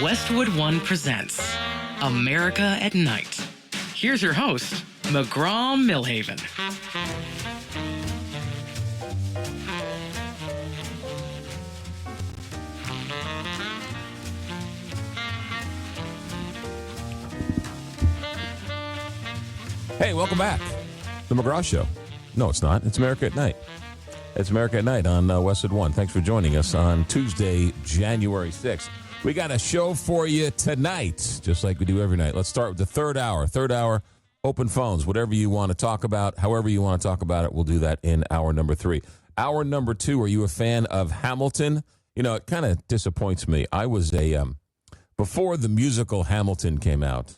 Westwood One presents America at Night. Here's your host, McGraw Millhaven. Hey, welcome back. The McGraw Show. No, it's not. It's America at Night. It's America at Night on Westwood One. Thanks for joining us on Tuesday, January 6th. We got a show for you tonight, just like we do every night. Let's start with the third hour. Third hour, open phones. Whatever you want to talk about, however you want to talk about it, we'll do that in hour number 3. Hour number 2, are you a fan of Hamilton? You know, it kind of disappoints me. I was before the musical Hamilton came out,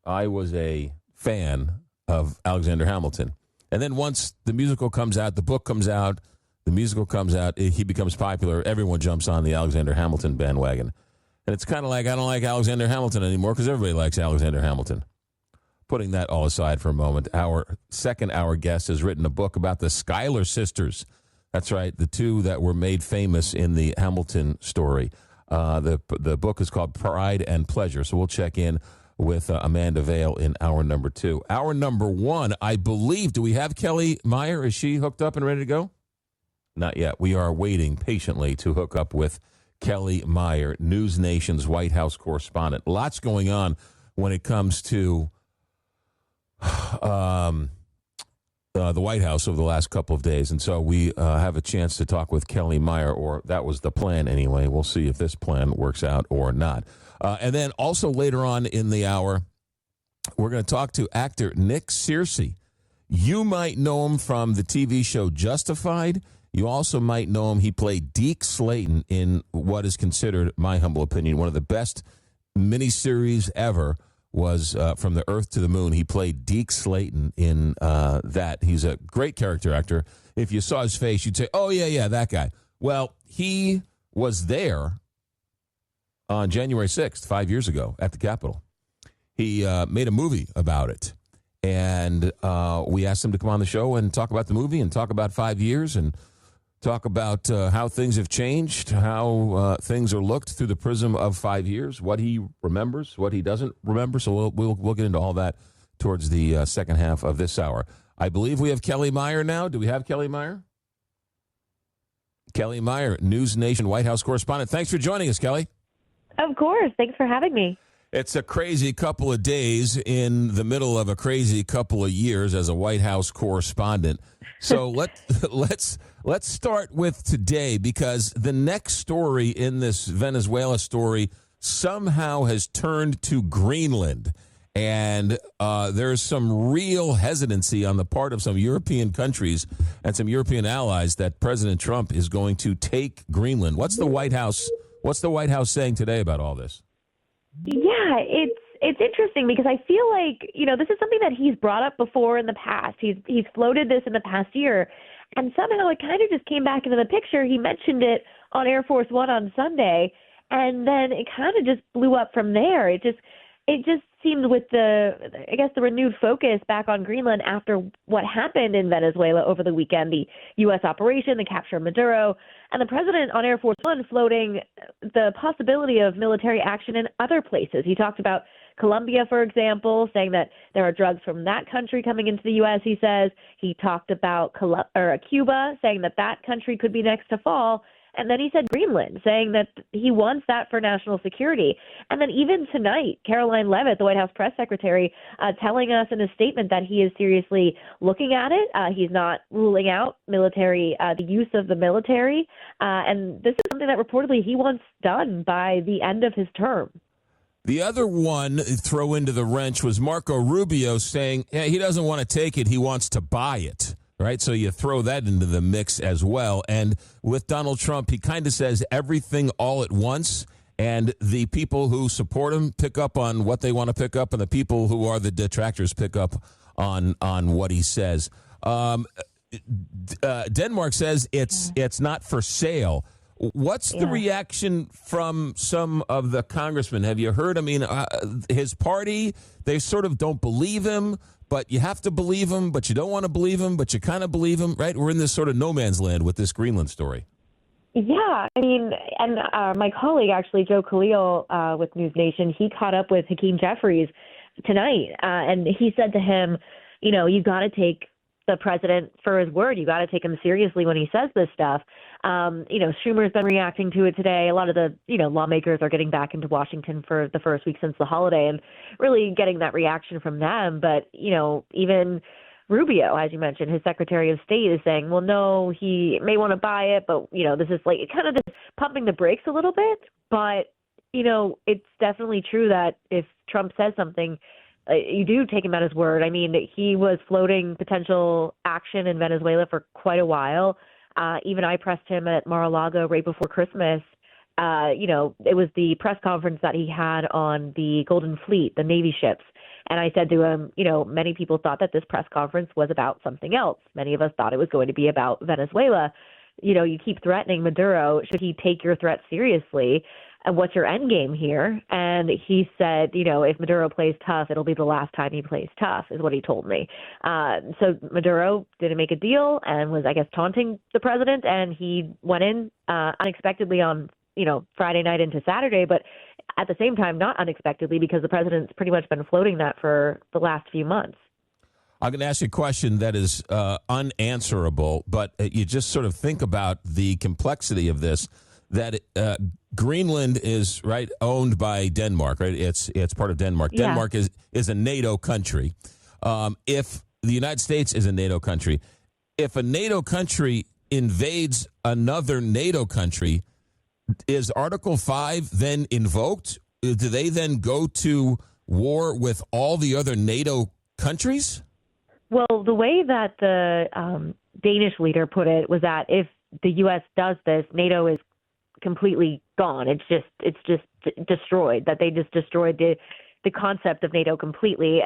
I was a fan of Alexander Hamilton. And then once the musical comes out, the book comes out, the musical comes out, he becomes popular, everyone jumps on the Alexander Hamilton bandwagon. And it's kind of like, I don't like Alexander Hamilton anymore because everybody likes Alexander Hamilton. Putting that all aside for a moment, our second hour guest has written a book about the Schuyler sisters. That's right, the two that were made famous in the Hamilton story. The book is called Pride and Pleasure, so we'll check in with Amanda Vale in hour number 2. Hour number 1, I believe, do we have Kellie Meyer? Is she hooked up and ready to go? Not yet. We are waiting patiently to hook up with Kellie Meyer, NewsNation's White House correspondent. Lots going on when it comes to the White House over the last couple of days. And so we have a chance to talk with Kellie Meyer, or that was the plan anyway. We'll see if this plan works out or not. And then also later on in the hour, we're going to talk to actor Nick Searcy. You might know him from the TV show Justified. You also might know him. He played Deke Slayton in what is considered, my humble opinion, one of the best miniseries ever, was From the Earth to the Moon. He played Deke Slayton in that. He's a great character actor. If you saw his face, you'd say, oh, yeah, that guy. Well, he was there on January 6th, 5 years ago, at the Capitol. He made a movie about it. And we asked him to come on the show and talk about the movie and talk about 5 years and talk about how things have changed, how things are looked through the prism of 5 years, what he remembers, what he doesn't remember. So we'll get into all that towards the second half of this hour. I believe we have Kellie Meyer now. Do we have Kellie Meyer? Kellie Meyer, NewsNation White House correspondent. Thanks for joining us, Kellie. Of course. Thanks for having me. It's a crazy couple of days in the middle of a crazy couple of years as a White House correspondent. So let's start with today, because the next story in this Venezuela story somehow has turned to Greenland. And there's some real hesitancy on the part of some European countries and some European allies that President Trump is going to take Greenland. What's the White House saying today about all this? Yeah, it's interesting because I feel like, this is something that he's brought up before in the past. He's floated this in the past year, and somehow it kind of just came back into the picture. He mentioned it on Air Force One on Sunday, and then it kind of just blew up from there. It just seemed with the renewed focus back on Greenland after what happened in Venezuela over the weekend, the U.S. operation, the capture of Maduro, and the president on Air Force One floating the possibility of military action in other places. He talked about Colombia, for example, saying that there are drugs from that country coming into the U.S., he says. He talked about Cuba, saying that country could be next to fall. And then he said Greenland, saying that he wants that for national security. And then even tonight, Caroline Leavitt, the White House press secretary, telling us in a statement that he is seriously looking at it. He's not ruling out the use of the military. And this is something that reportedly he wants done by the end of his term. The other one throw into the wrench was Marco Rubio saying he doesn't want to take it, he wants to buy it. Right, so you throw that into the mix as well. And with Donald Trump, he kind of says everything all at once, and the people who support him pick up on what they want to pick up, and the people who are the detractors pick up on what he says. Denmark says it's not for sale. What's the reaction from some of the congressmen? Have you heard? I mean, his party, they sort of don't believe him. But you have to believe him, but you don't want to believe him, but you kind of believe him, right? We're in this sort of no man's land with this Greenland story. Yeah, I mean, and my colleague, actually, Joe Khalil with NewsNation, he caught up with Hakeem Jeffries tonight, and he said to him, you got to take the president for his word. You got to take him seriously when he says this stuff. Schumer's been reacting to it today. A lot of the, lawmakers are getting back into Washington for the first week since the holiday and really getting that reaction from them. But, even Rubio, as you mentioned, his Secretary of State, is saying, well, no, he may want to buy it, but, this is like kind of just pumping the brakes a little bit. But, it's definitely true that if Trump says something, you do take him at his word. I mean, he was floating potential action in Venezuela for quite a while. Even I pressed him at Mar-a-Lago right before Christmas. It was the press conference that he had on the Golden Fleet, the Navy ships. And I said to him, many people thought that this press conference was about something else. Many of us thought it was going to be about Venezuela. You keep threatening Maduro. Should he take your threat seriously? And what's your end game here? And he said, if Maduro plays tough, it'll be the last time he plays tough, is what he told me. So Maduro didn't make a deal and was, I guess, taunting the president. And he went in unexpectedly on, Friday night into Saturday, but at the same time, not unexpectedly, because the president's pretty much been floating that for the last few months. I'm going to ask you a question that is unanswerable, but you just sort of think about the complexity of this, that Greenland is, right, owned by Denmark, right? It's part of Denmark. Yeah. Denmark is a NATO country. If the United States is a NATO country, if a NATO country invades another NATO country, is Article 5 then invoked? Do they then go to war with all the other NATO countries? Well, the way that the Danish leader put it was that if the U.S. does this, NATO is completely gone. It's just destroyed. That they just destroyed the concept of NATO completely.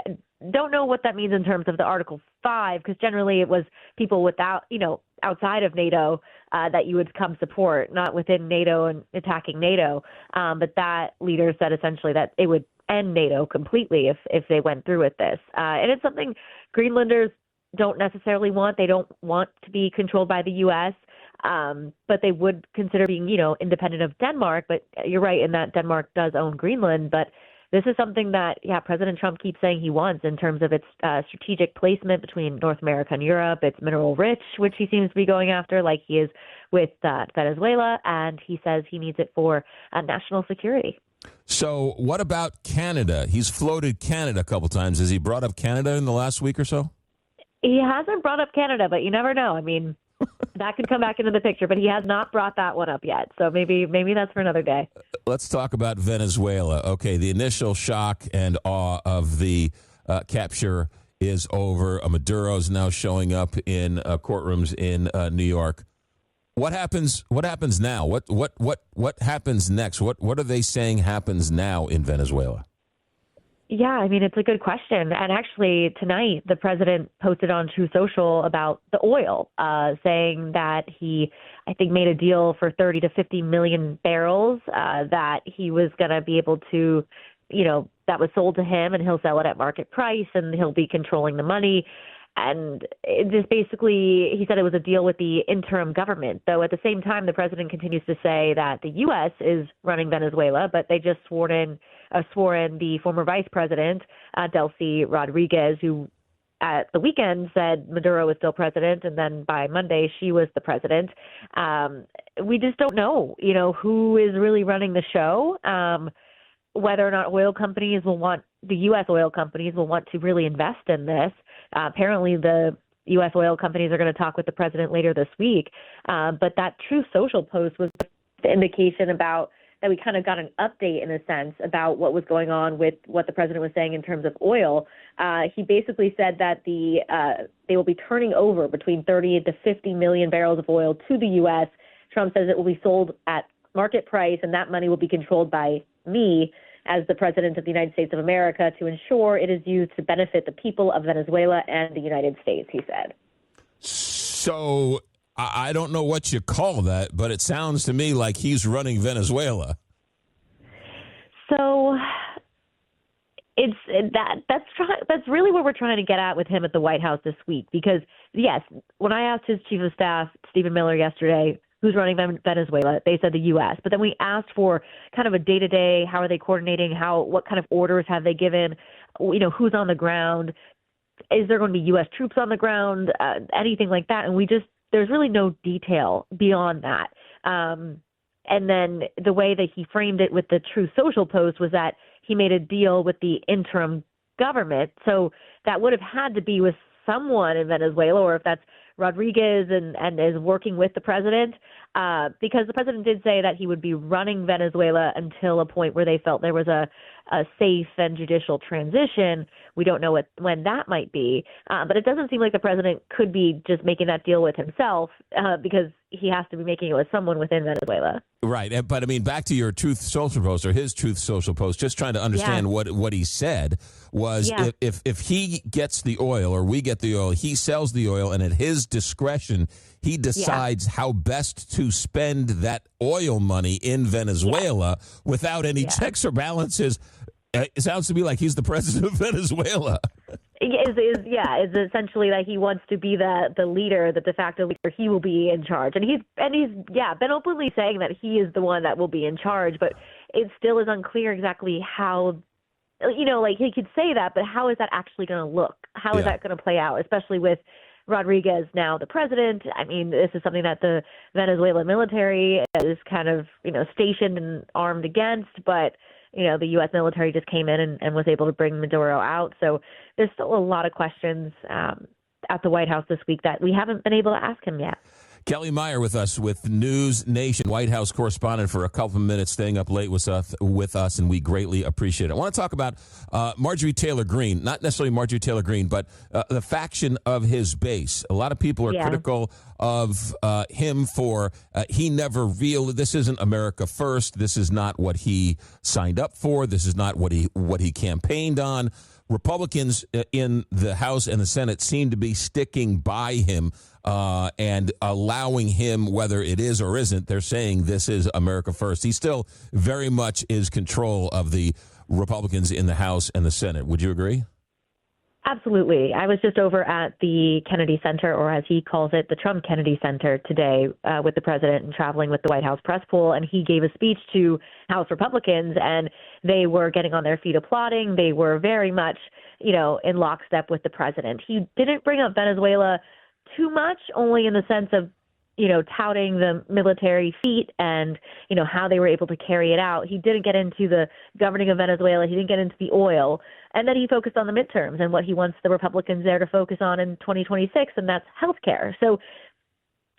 Don't know what that means in terms of the Article 5, because generally it was people without, outside of NATO that you would come support, not within NATO and attacking NATO. But that leader said essentially that it would end NATO completely if they went through with this. And it's something Greenlanders don't necessarily want. They don't want to be controlled by the U.S., but they would consider being, independent of Denmark. But you're right in that Denmark does own Greenland. But this is something that, President Trump keeps saying he wants in terms of its strategic placement between North America and Europe. It's mineral rich, which he seems to be going after like he is with Venezuela. And he says he needs it for national security. So what about Canada? He's floated Canada a couple times. Has he brought up Canada in the last week or so? He hasn't brought up Canada, but you never know. I mean, that could come back into the picture, but he has not brought that one up yet. So maybe that's for another day. Let's talk about Venezuela. Okay, the initial shock and awe of the capture is over. Maduro's now showing up in courtrooms in New York. What happens now? What happens next? What are they saying happens now in Venezuela? Yeah, I mean, it's a good question. And actually, tonight, the president posted on True Social about the oil, saying that he, I think, made a deal for 30 to 50 million barrels that he was going to be able to, that was sold to him, and he'll sell it at market price, and he'll be controlling the money. And it just basically, he said it was a deal with the interim government, though at the same time, the president continues to say that the U.S. is running Venezuela, but they just swore in the former vice president, Delcy Rodriguez, who at the weekend said Maduro was still president, and then by Monday she was the president. We just don't know, who is really running the show, whether or not the U.S. oil companies will want to really invest in this. Apparently the U.S. oil companies are going to talk with the president later this week. But that True Social post was the indication about that we kind of got an update in a sense about what was going on with what the president was saying in terms of oil. He basically said that they will be turning over between 30 to 50 million barrels of oil to the U.S. Trump says it will be sold at market price, and that money will be controlled by me as the president of the United States of America to ensure it is used to benefit the people of Venezuela and the United States, he said. So I don't know what you call that, but it sounds to me like he's running Venezuela. So that's really what we're trying to get at with him at the White House this week, because yes, when I asked his chief of staff, Stephen Miller, yesterday, who's running Venezuela. They said the U.S. But then we asked for kind of a day-to-day, how are they coordinating, what kind of orders have they given, who's on the ground, is there going to be U.S. troops on the ground, anything like that. And there's really no detail beyond that. And then the way that he framed it with the Truth Social post was that he made a deal with the interim government. So that would have had to be with someone in Venezuela, or if that's Rodriguez and is working with the president, because the president did say that he would be running Venezuela until a point where they felt there was a safe and judicial transition. We don't know when that might be, but it doesn't seem like the president could be just making that deal with himself, because he has to be making it with someone within Venezuela. Right. But I mean, back to your Truth Social post, or his Truth Social post, just trying to understand what he said was, if he gets the oil or we get the oil, he sells the oil, and at his discretion, he decides how best to spend that oil money in Venezuela without any checks or balances. It sounds to me like he's the president of Venezuela. Is essentially that he wants to be the leader, the de facto leader. He will be in charge, and he's been openly saying that he is the one that will be in charge. But it still is unclear exactly how. Like he could say that, but how is that actually going to look? How is that going to play out, especially with Rodriguez now the president? I mean, this is something that the Venezuelan military is kind of stationed and armed against, but the U.S. military just came in and was able to bring Maduro out. So there's still a lot of questions at the White House this week that we haven't been able to ask him yet. Kellie Meyer with us with NewsNation, White House correspondent, for a couple of minutes, staying up late with us, and we greatly appreciate it. I want to talk about Marjorie Taylor Greene, not necessarily Marjorie Taylor Greene, but the faction of his base. A lot of people are critical of him for he never real. This isn't America First. This is not what he signed up for. This is not what he campaigned on. Republicans in the House and the Senate seem to be sticking by him and allowing him, whether it is or isn't, they're saying this is America First. He still very much is control of the Republicans in the House and the Senate. Would you agree? Absolutely. I was just over at the Kennedy Center, or as he calls it, the Trump Kennedy Center today with the president and traveling with the White House press pool. And he gave a speech to House Republicans, and they were getting on their feet applauding. They were very much, in lockstep with the president. He didn't bring up Venezuela too much, only in the sense of, touting the military feat and, how they were able to carry it out. He didn't get into the governing of Venezuela. He didn't get into the oil. And then he focused on the midterms and what he wants the Republicans there to focus on in 2026, and that's health care. So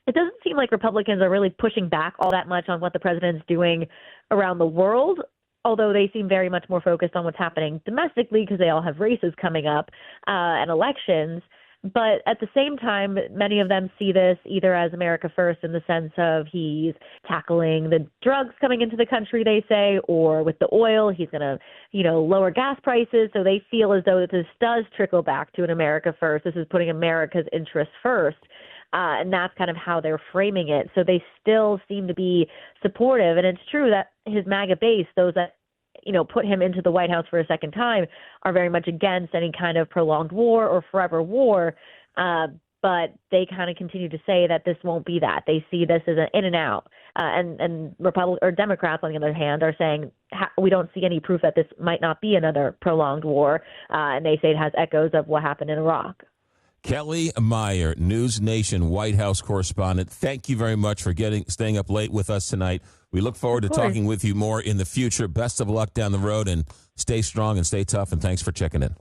it doesn't seem like Republicans are really pushing back all that much on what the president's doing around the world, although they seem very much more focused on what's happening domestically because they all have races coming up and elections. But at the same time, many of them see this either as America First in the sense of he's tackling the drugs coming into the country, they say, or with the oil, he's going to, lower gas prices. So they feel as though that this does trickle back to an America First. This is putting America's interests first. And that's kind of how they're framing it. So they still seem to be supportive. And it's true that his MAGA base, those that put him into the White House for a second time, are very much against any kind of prolonged war or forever war. But they kind of continue to say that this won't be that. They see this as an in and out. And Democrats, on the other hand, are saying we don't see any proof that this might not be another prolonged war. And they say it has echoes of what happened in Iraq. Kellie Meyer, NewsNation White House correspondent, thank you very much for staying up late with us tonight. We look forward to talking with you more in the future. Best of luck down the road, and stay strong and stay tough, and thanks for checking in.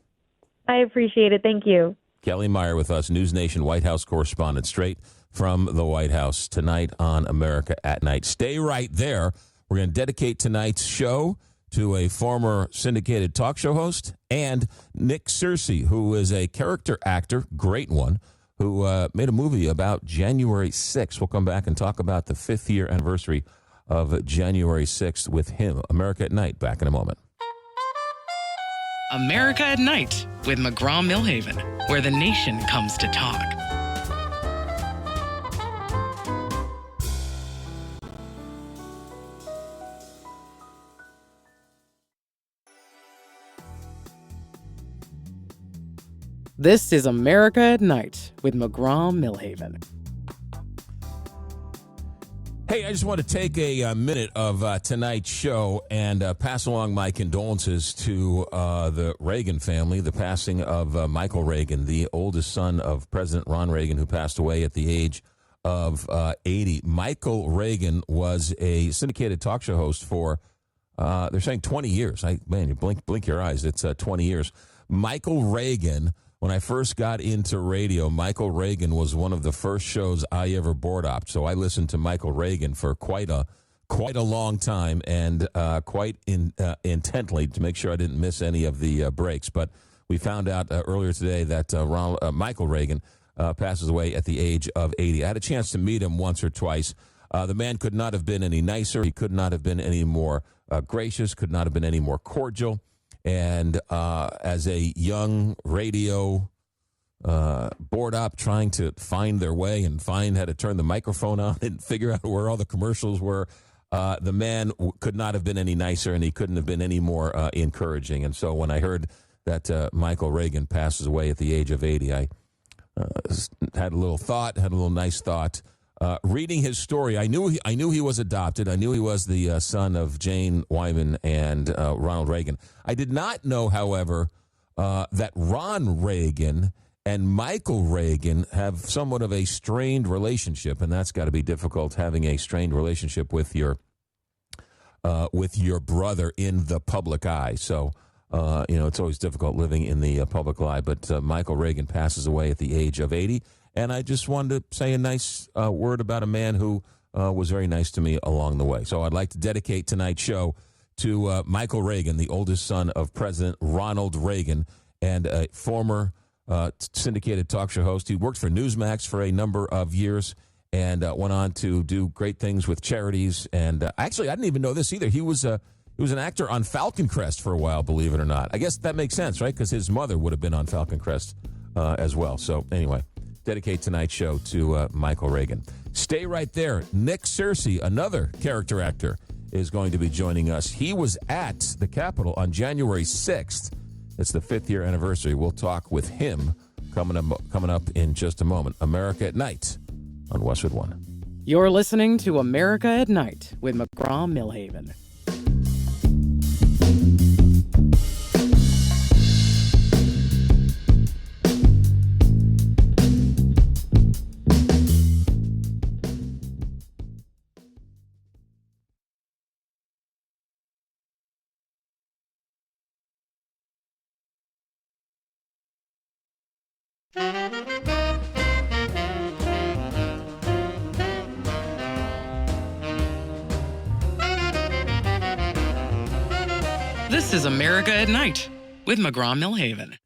I appreciate it. Thank you. Kellie Meyer with us, NewsNation White House correspondent, straight from the White House tonight on America at Night. Stay right there. We're going to dedicate tonight's show to a former syndicated talk show host, and Nick Searcy, who is a character actor, great one, who made a movie about January 6th. We'll come back and talk about the 5th year anniversary of January 6th with him. America at Night, back in a moment. America at Night with McGraw Millhaven, where the nation comes to talk. This is America at Night with McGraw Millhaven. Hey, I just want to take a minute of tonight's show and pass along my condolences to the Reagan family, the passing of Michael Reagan, the oldest son of President Ron Reagan, who passed away at the age of 80. Michael Reagan was a syndicated talk show host for, they're saying 20 years. Man, you blink your eyes. It's 20 years. Michael Reagan, when I first got into radio, Michael Reagan was one of the first shows I ever board opped. So I listened to Michael Reagan for quite a long time and quite intently to make sure I didn't miss any of the breaks. But we found out earlier today that Michael Reagan passes away at the age of 80. I had a chance to meet him once or twice. The man could not have been any nicer. He could not have been any more gracious, could not have been any more cordial. And as a young radio board op trying to find their way and find how to turn the microphone on and figure out where all the commercials were, the man could not have been any nicer, and he couldn't have been any more encouraging. And so when I heard that Michael Reagan passes away at the age of 80, I had a little nice thought. Reading his story, I knew he was adopted. I knew he was the son of Jane Wyman and Ronald Reagan. I did not know, however, that Ron Reagan and Michael Reagan have somewhat of a strained relationship, and that's got to be difficult, having a strained relationship with your brother in the public eye. So, it's always difficult living in the public eye. But Michael Reagan passes away at the age of 80. And I just wanted to say a nice word about a man who was very nice to me along the way. So I'd like to dedicate tonight's show to Michael Reagan, the oldest son of President Ronald Reagan, and a former syndicated talk show host. He worked for Newsmax for a number of years and went on to do great things with charities. And actually, I didn't even know this either. He was an actor on Falcon Crest for a while, believe it or not. I guess that makes sense, right? Because his mother would have been on Falcon Crest as well. So anyway, dedicate tonight's show to Michael Reagan. Stay right there. Nick Searcy, another character actor, is going to be joining us. He was at the Capitol on January 6th. It's the 5th year anniversary. We'll talk with him coming up in just a moment. America at Night on Westwood One. You're listening to America at Night with McGraw Millhaven. This is America at Night with McGraw Millhaven.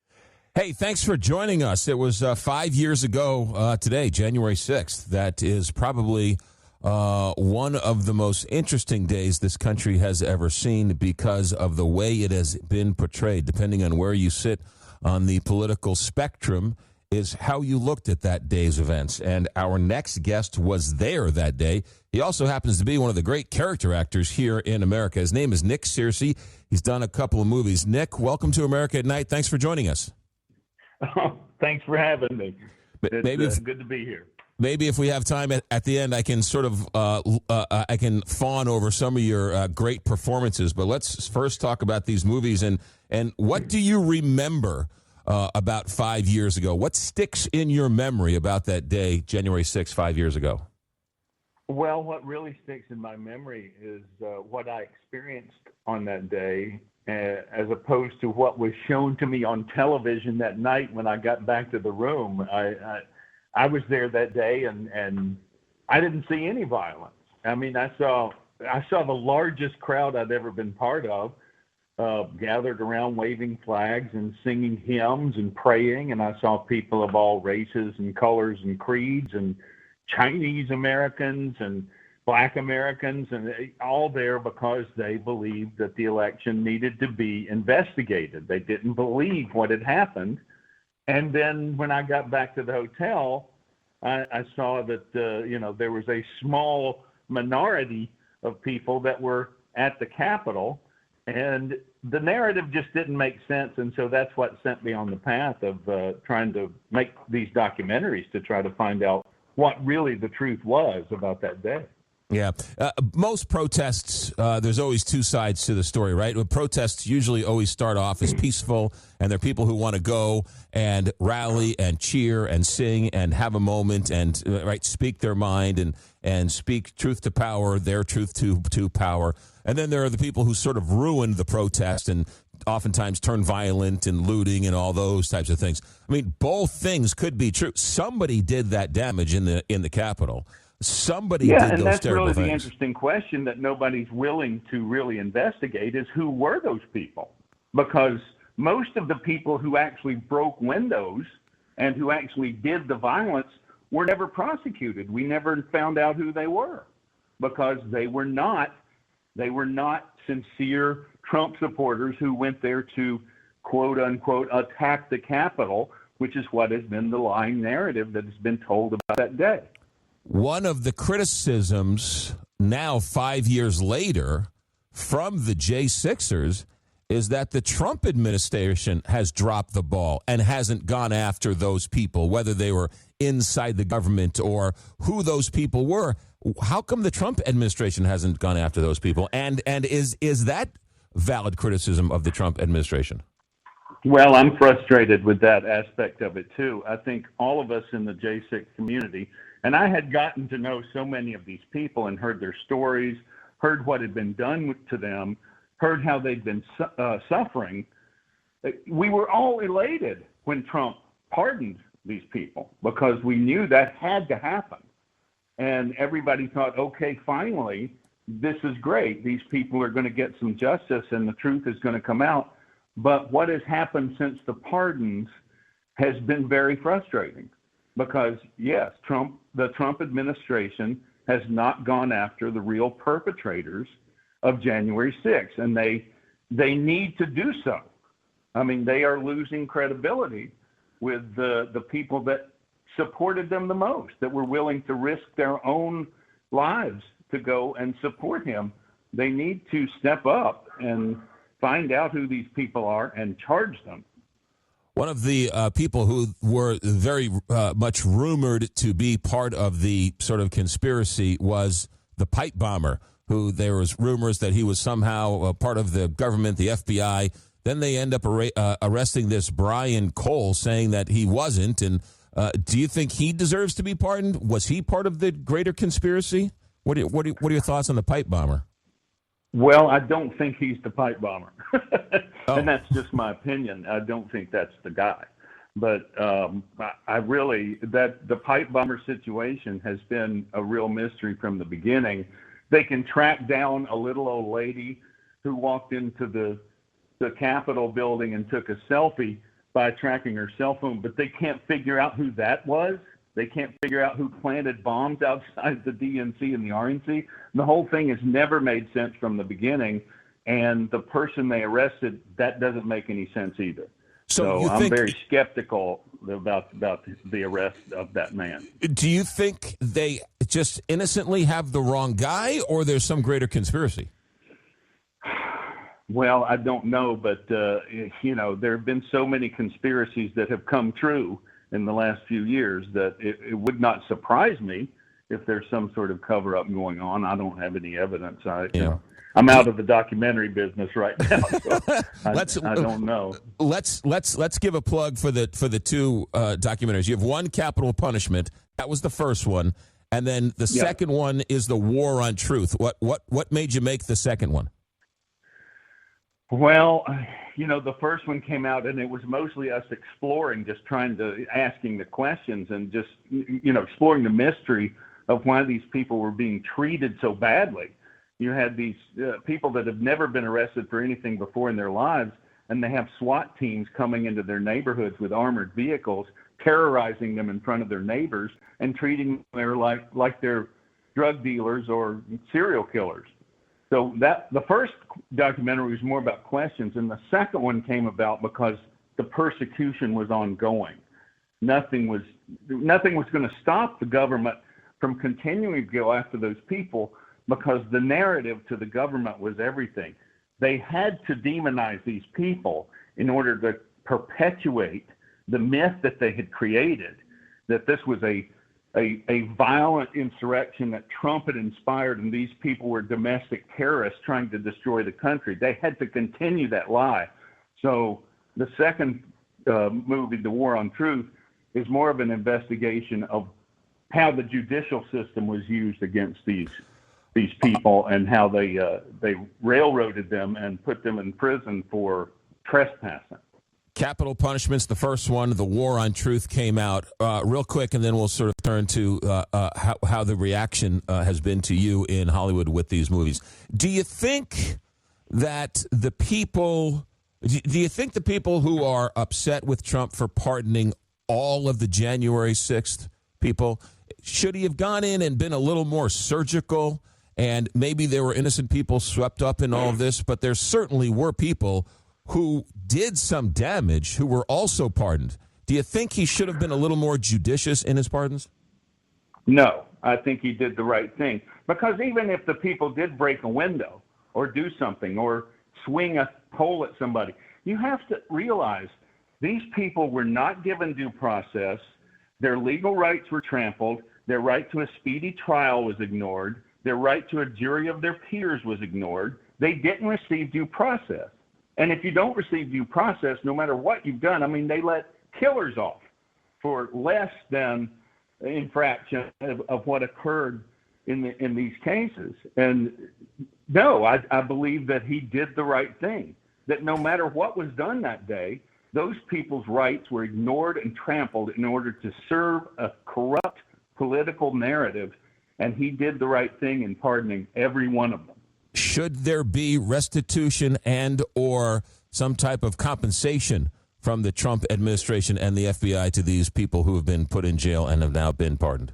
Hey, thanks for joining us. It was 5 years ago today, January 6th. That is probably one of the most interesting days this country has ever seen because of the way it has been portrayed. Depending on where you sit on the political spectrum is how you looked at that day's events. And our next guest was there that day. He also happens to be one of the great character actors here in America. His name is Nick Searcy. He's done a couple of movies. Nick, welcome to America at Night. Thanks for joining us. Oh, thanks for having me. It's good to be here. Maybe if we have time at the end, I can sort of I can fawn over some of your great performances. But let's first talk about these movies. And what do you remember about 5 years ago? What sticks in your memory about that day, January 6th, 5 years ago? Well, what really sticks in my memory is what I experienced on that day, as opposed to what was shown to me on television that night when I got back to the room. I was there that day, and I didn't see any violence. I mean, I saw the largest crowd I'd ever been part of, gathered around waving flags and singing hymns and praying, and I saw people of all races and colors and creeds, and Chinese Americans and Black Americans, and all there because they believed that the election needed to be investigated. They didn't believe what had happened. And then when I got back to the hotel, I saw that there was a small minority of people that were at the Capitol, and the narrative just didn't make sense. And so that's what sent me on the path of trying to make these documentaries to try to find out what really the truth was about that day. Yeah. Most protests, there's always two sides to the story, right? Protests usually always start off as peaceful, and there are people who want to go and rally and cheer and sing and have a moment and speak their mind and speak truth to power, their truth to power. And then there are the people who sort of ruin the protest and oftentimes turn violent and looting and all those types of things. I mean, both things could be true. Somebody did that damage in the Capitol. Somebody did those terrible things. Yeah, and that's really the interesting question that nobody's willing to really investigate is who were those people? Because most of the people who actually broke windows and who actually did the violence were never prosecuted. We never found out who they were because they were not sincere Trump supporters who went there to, quote unquote, attack the Capitol, which is what has been the lying narrative that has been told about that day. One of the criticisms now 5 years later from the J6ers is that the Trump administration has dropped the ball and hasn't gone after those people, whether they were inside the government or who those people were. How come the Trump administration hasn't gone after those people? And is that valid criticism of the Trump administration? Well, I'm frustrated with that aspect of it, too. I think all of us in the J6 community, and I had gotten to know so many of these people and heard their stories, heard what had been done to them, heard how they'd been suffering. We were all elated when Trump pardoned these people because we knew that had to happen. And everybody thought, okay, finally, this is great. These people are going to get some justice and the truth is going to come out. But what has happened since the pardons has been very frustrating because, yes, the Trump administration has not gone after the real perpetrators of January 6th, and they need to do so. I mean, they are losing credibility with the people that supported them the most, that were willing to risk their own lives to go and support him. They need to step up and find out who these people are and charge them. One of the people who were very much rumored to be part of the sort of conspiracy was the pipe bomber, who there was rumors that he was somehow part of the government, the FBI. Then they end up arresting this Brian Cole, saying that he wasn't. And do you think he deserves to be pardoned? Was he part of the greater conspiracy? What are your thoughts on the pipe bomber? Well, I don't think he's the pipe bomber. And that's just my opinion. I don't think that's the guy. But I really, the pipe bomber situation has been a real mystery from the beginning. They can track down a little old lady who walked into the Capitol building and took a selfie by tracking her cell phone, but they can't figure out who that was. They can't figure out who planted bombs outside the DNC and the RNC. The whole thing has never made sense from the beginning, and the person they arrested, that doesn't make any sense either. So I'm very skeptical about the arrest of that man. Do you think they just innocently have the wrong guy, or there's some greater conspiracy? Well, I don't know, but there have been so many conspiracies that have come true in the last few years that it would not surprise me if there's some sort of cover-up going on. I don't have any evidence. I'm out of the documentary business right now, so I don't know. Let's give a plug for the two documentaries. You have one, Capital Punishment. That was the first one, and then the second one is The War on Truth. What made you make the second one? Well, the first one came out and it was mostly us exploring, just asking the questions and just, exploring the mystery of why these people were being treated so badly. You had these people that have never been arrested for anything before in their lives, and they have SWAT teams coming into their neighborhoods with armored vehicles, terrorizing them in front of their neighbors and treating them like they're drug dealers or serial killers. So the first documentary was more about questions, and the second one came about because the persecution was ongoing. Nothing was going to stop the government from continuing to go after those people because the narrative to the government was everything. They had to demonize these people in order to perpetuate the myth that they had created, that this was a a violent insurrection that Trump had inspired, and these people were domestic terrorists trying to destroy the country. They had to continue that lie. So the second movie, The War on Truth, is more of an investigation of how the judicial system was used against these people and how they railroaded them and put them in prison for trespassing. Capital Punishments, the first one, The War on Truth, came out real quick, and then we'll sort of turn to how the reaction has been to you in Hollywood with these movies. Do you think that the people who are upset with Trump for pardoning all of the January 6th people, should he have gone in and been a little more surgical? And maybe there were innocent people swept up in all of this, but there certainly were people who did some damage who were also pardoned. Do you think he should have been a little more judicious in his pardons? No, I think he did the right thing. Because even if the people did break a window or do something or swing a pole at somebody, you have to realize these people were not given due process. Their legal rights were trampled. Their right to a speedy trial was ignored. Their right to a jury of their peers was ignored. They didn't receive due process. And if you don't receive due process, no matter what you've done, I mean, they let killers off for less than infraction of what occurred in these cases. And no, I believe that he did the right thing, that no matter what was done that day, those people's rights were ignored and trampled in order to serve a corrupt political narrative, and he did the right thing in pardoning every one of them. Should there be restitution and or some type of compensation from the Trump administration and the FBI to these people who have been put in jail and have now been pardoned?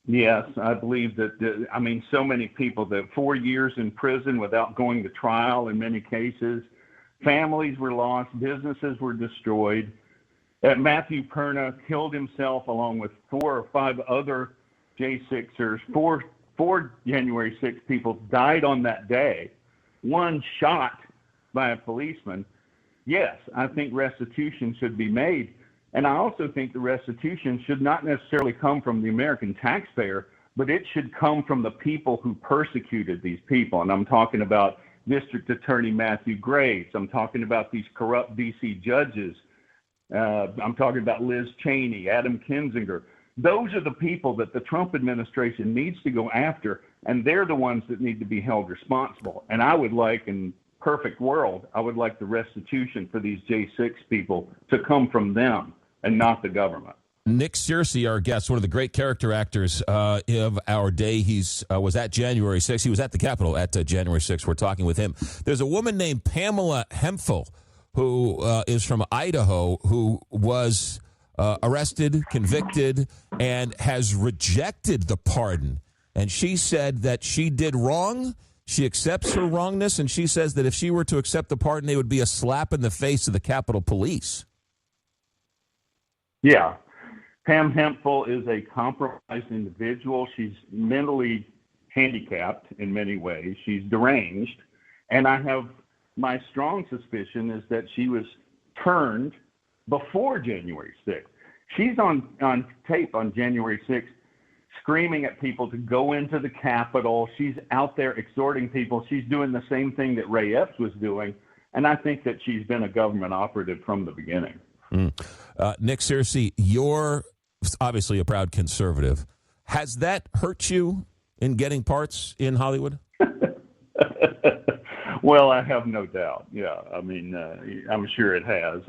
Yes, I believe that, so many people, that 4 years in prison without going to trial in many cases, families were lost, businesses were destroyed. Matthew Perna killed himself along with 4 or 5 other J6ers. Four January 6 people died on that day, one shot by a policeman. Yes, I think restitution should be made. And I also think the restitution should not necessarily come from the American taxpayer, but it should come from the people who persecuted these people. And I'm talking about District Attorney Matthew Graves. I'm talking about these corrupt D.C. judges. I'm talking about Liz Cheney, Adam Kinzinger. Those are the people that the Trump administration needs to go after, and they're the ones that need to be held responsible. And I would like, in perfect world, I would like the restitution for these J6 people to come from them and not the government. Nick Searcy, our guest, one of the great character actors of our day. He's was at January 6th. He was at the Capitol at January 6th. We're talking with him. There's a woman named Pamela Hemphill who is from Idaho who was arrested, convicted, and has rejected the pardon. And she said that she did wrong. She accepts her wrongness, and she says that if she were to accept the pardon, it would be a slap in the face of the Capitol Police. Yeah. Pam Hemphill is a compromised individual. She's mentally handicapped in many ways. She's deranged. And I have my strong suspicion is that she was turned before January 6th. She's on tape on January 6th screaming at people to go into the Capitol. She's out there exhorting people. She's doing the same thing that Ray Epps was doing. And I think that she's been a government operative from the beginning. Nick Searcy, you're obviously a proud conservative. Has that hurt you in getting parts in Hollywood? Well, I have no doubt. Yeah, I'm sure it has.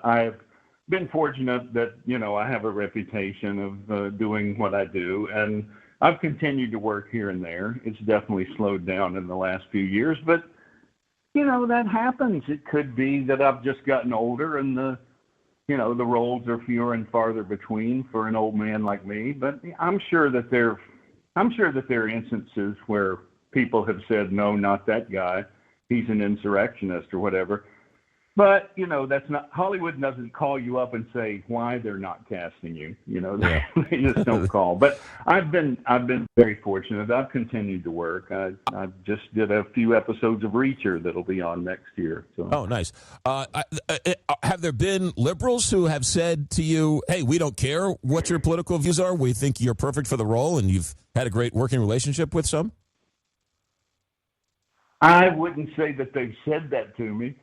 I've been fortunate that, I have a reputation of doing what I do, and I've continued to work here and there. It's definitely slowed down in the last few years, but, that happens. It could be that I've just gotten older and the roles are fewer and farther between for an old man like me, but I'm sure that there are instances where people have said, no, not that guy. He's an insurrectionist or whatever. But, that's not, Hollywood doesn't call you up and say why they're not casting you. Yeah. They just don't call. But I've been very fortunate. I've continued to work. I just did a few episodes of Reacher that'll be on next year. So. Oh, nice. Have there been liberals who have said to you, hey, we don't care what your political views are. We think you're perfect for the role, and you've had a great working relationship with some? I wouldn't say that they've said that to me.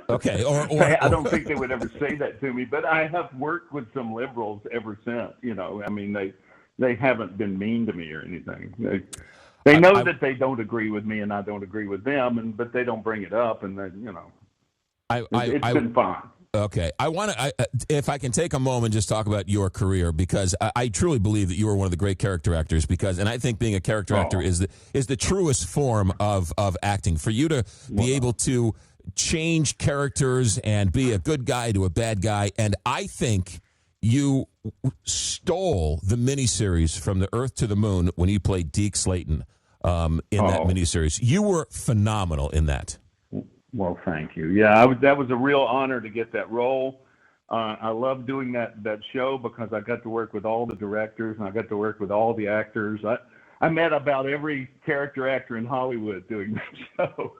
Okay. I don't think they would ever say that to me, but I have worked with some liberals ever since. They haven't been mean to me or anything. They know that they don't agree with me and I don't agree with them, but they don't bring it up, and it's been fine. Okay. I want to, if I can take a moment, just talk about your career, because I truly believe that you are one of the great character actors, and I think being a character actor is the truest form of acting. For you to be able to change characters and be a good guy to a bad guy, and I think you stole the miniseries From the Earth to the Moon when you played Deke Slayton in that miniseries. You were phenomenal in that. Well, thank you. Yeah, that was a real honor to get that role. I love doing that show because I got to work with all the directors and I got to work with all the actors. I met about every character actor in Hollywood doing that show.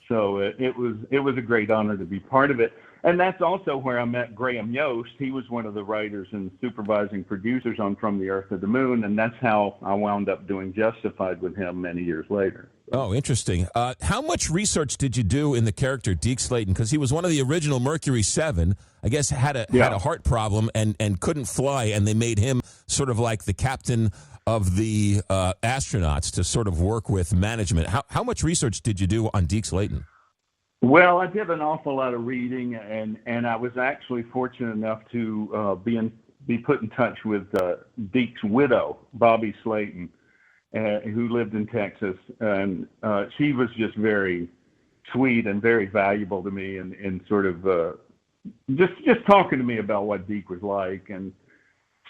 So it was a great honor to be part of it. And that's also where I met Graham Yost. He was one of the writers and supervising producers on From the Earth to the Moon, and that's how I wound up doing Justified with him many years later. Oh, interesting. How much research did you do in the character Deke Slayton? Because he was one of the original Mercury 7. I guess had a heart problem and couldn't fly, and they made him sort of like the captain of the astronauts to sort of work with management. How much research did you do on Deke Slayton? Well, I did an awful lot of reading, and I was actually fortunate enough to be put in touch with Deke's widow, Bobby Slayton, who lived in Texas, and she was just very sweet and very valuable to me, and sort of just talking to me about what Deke was like. And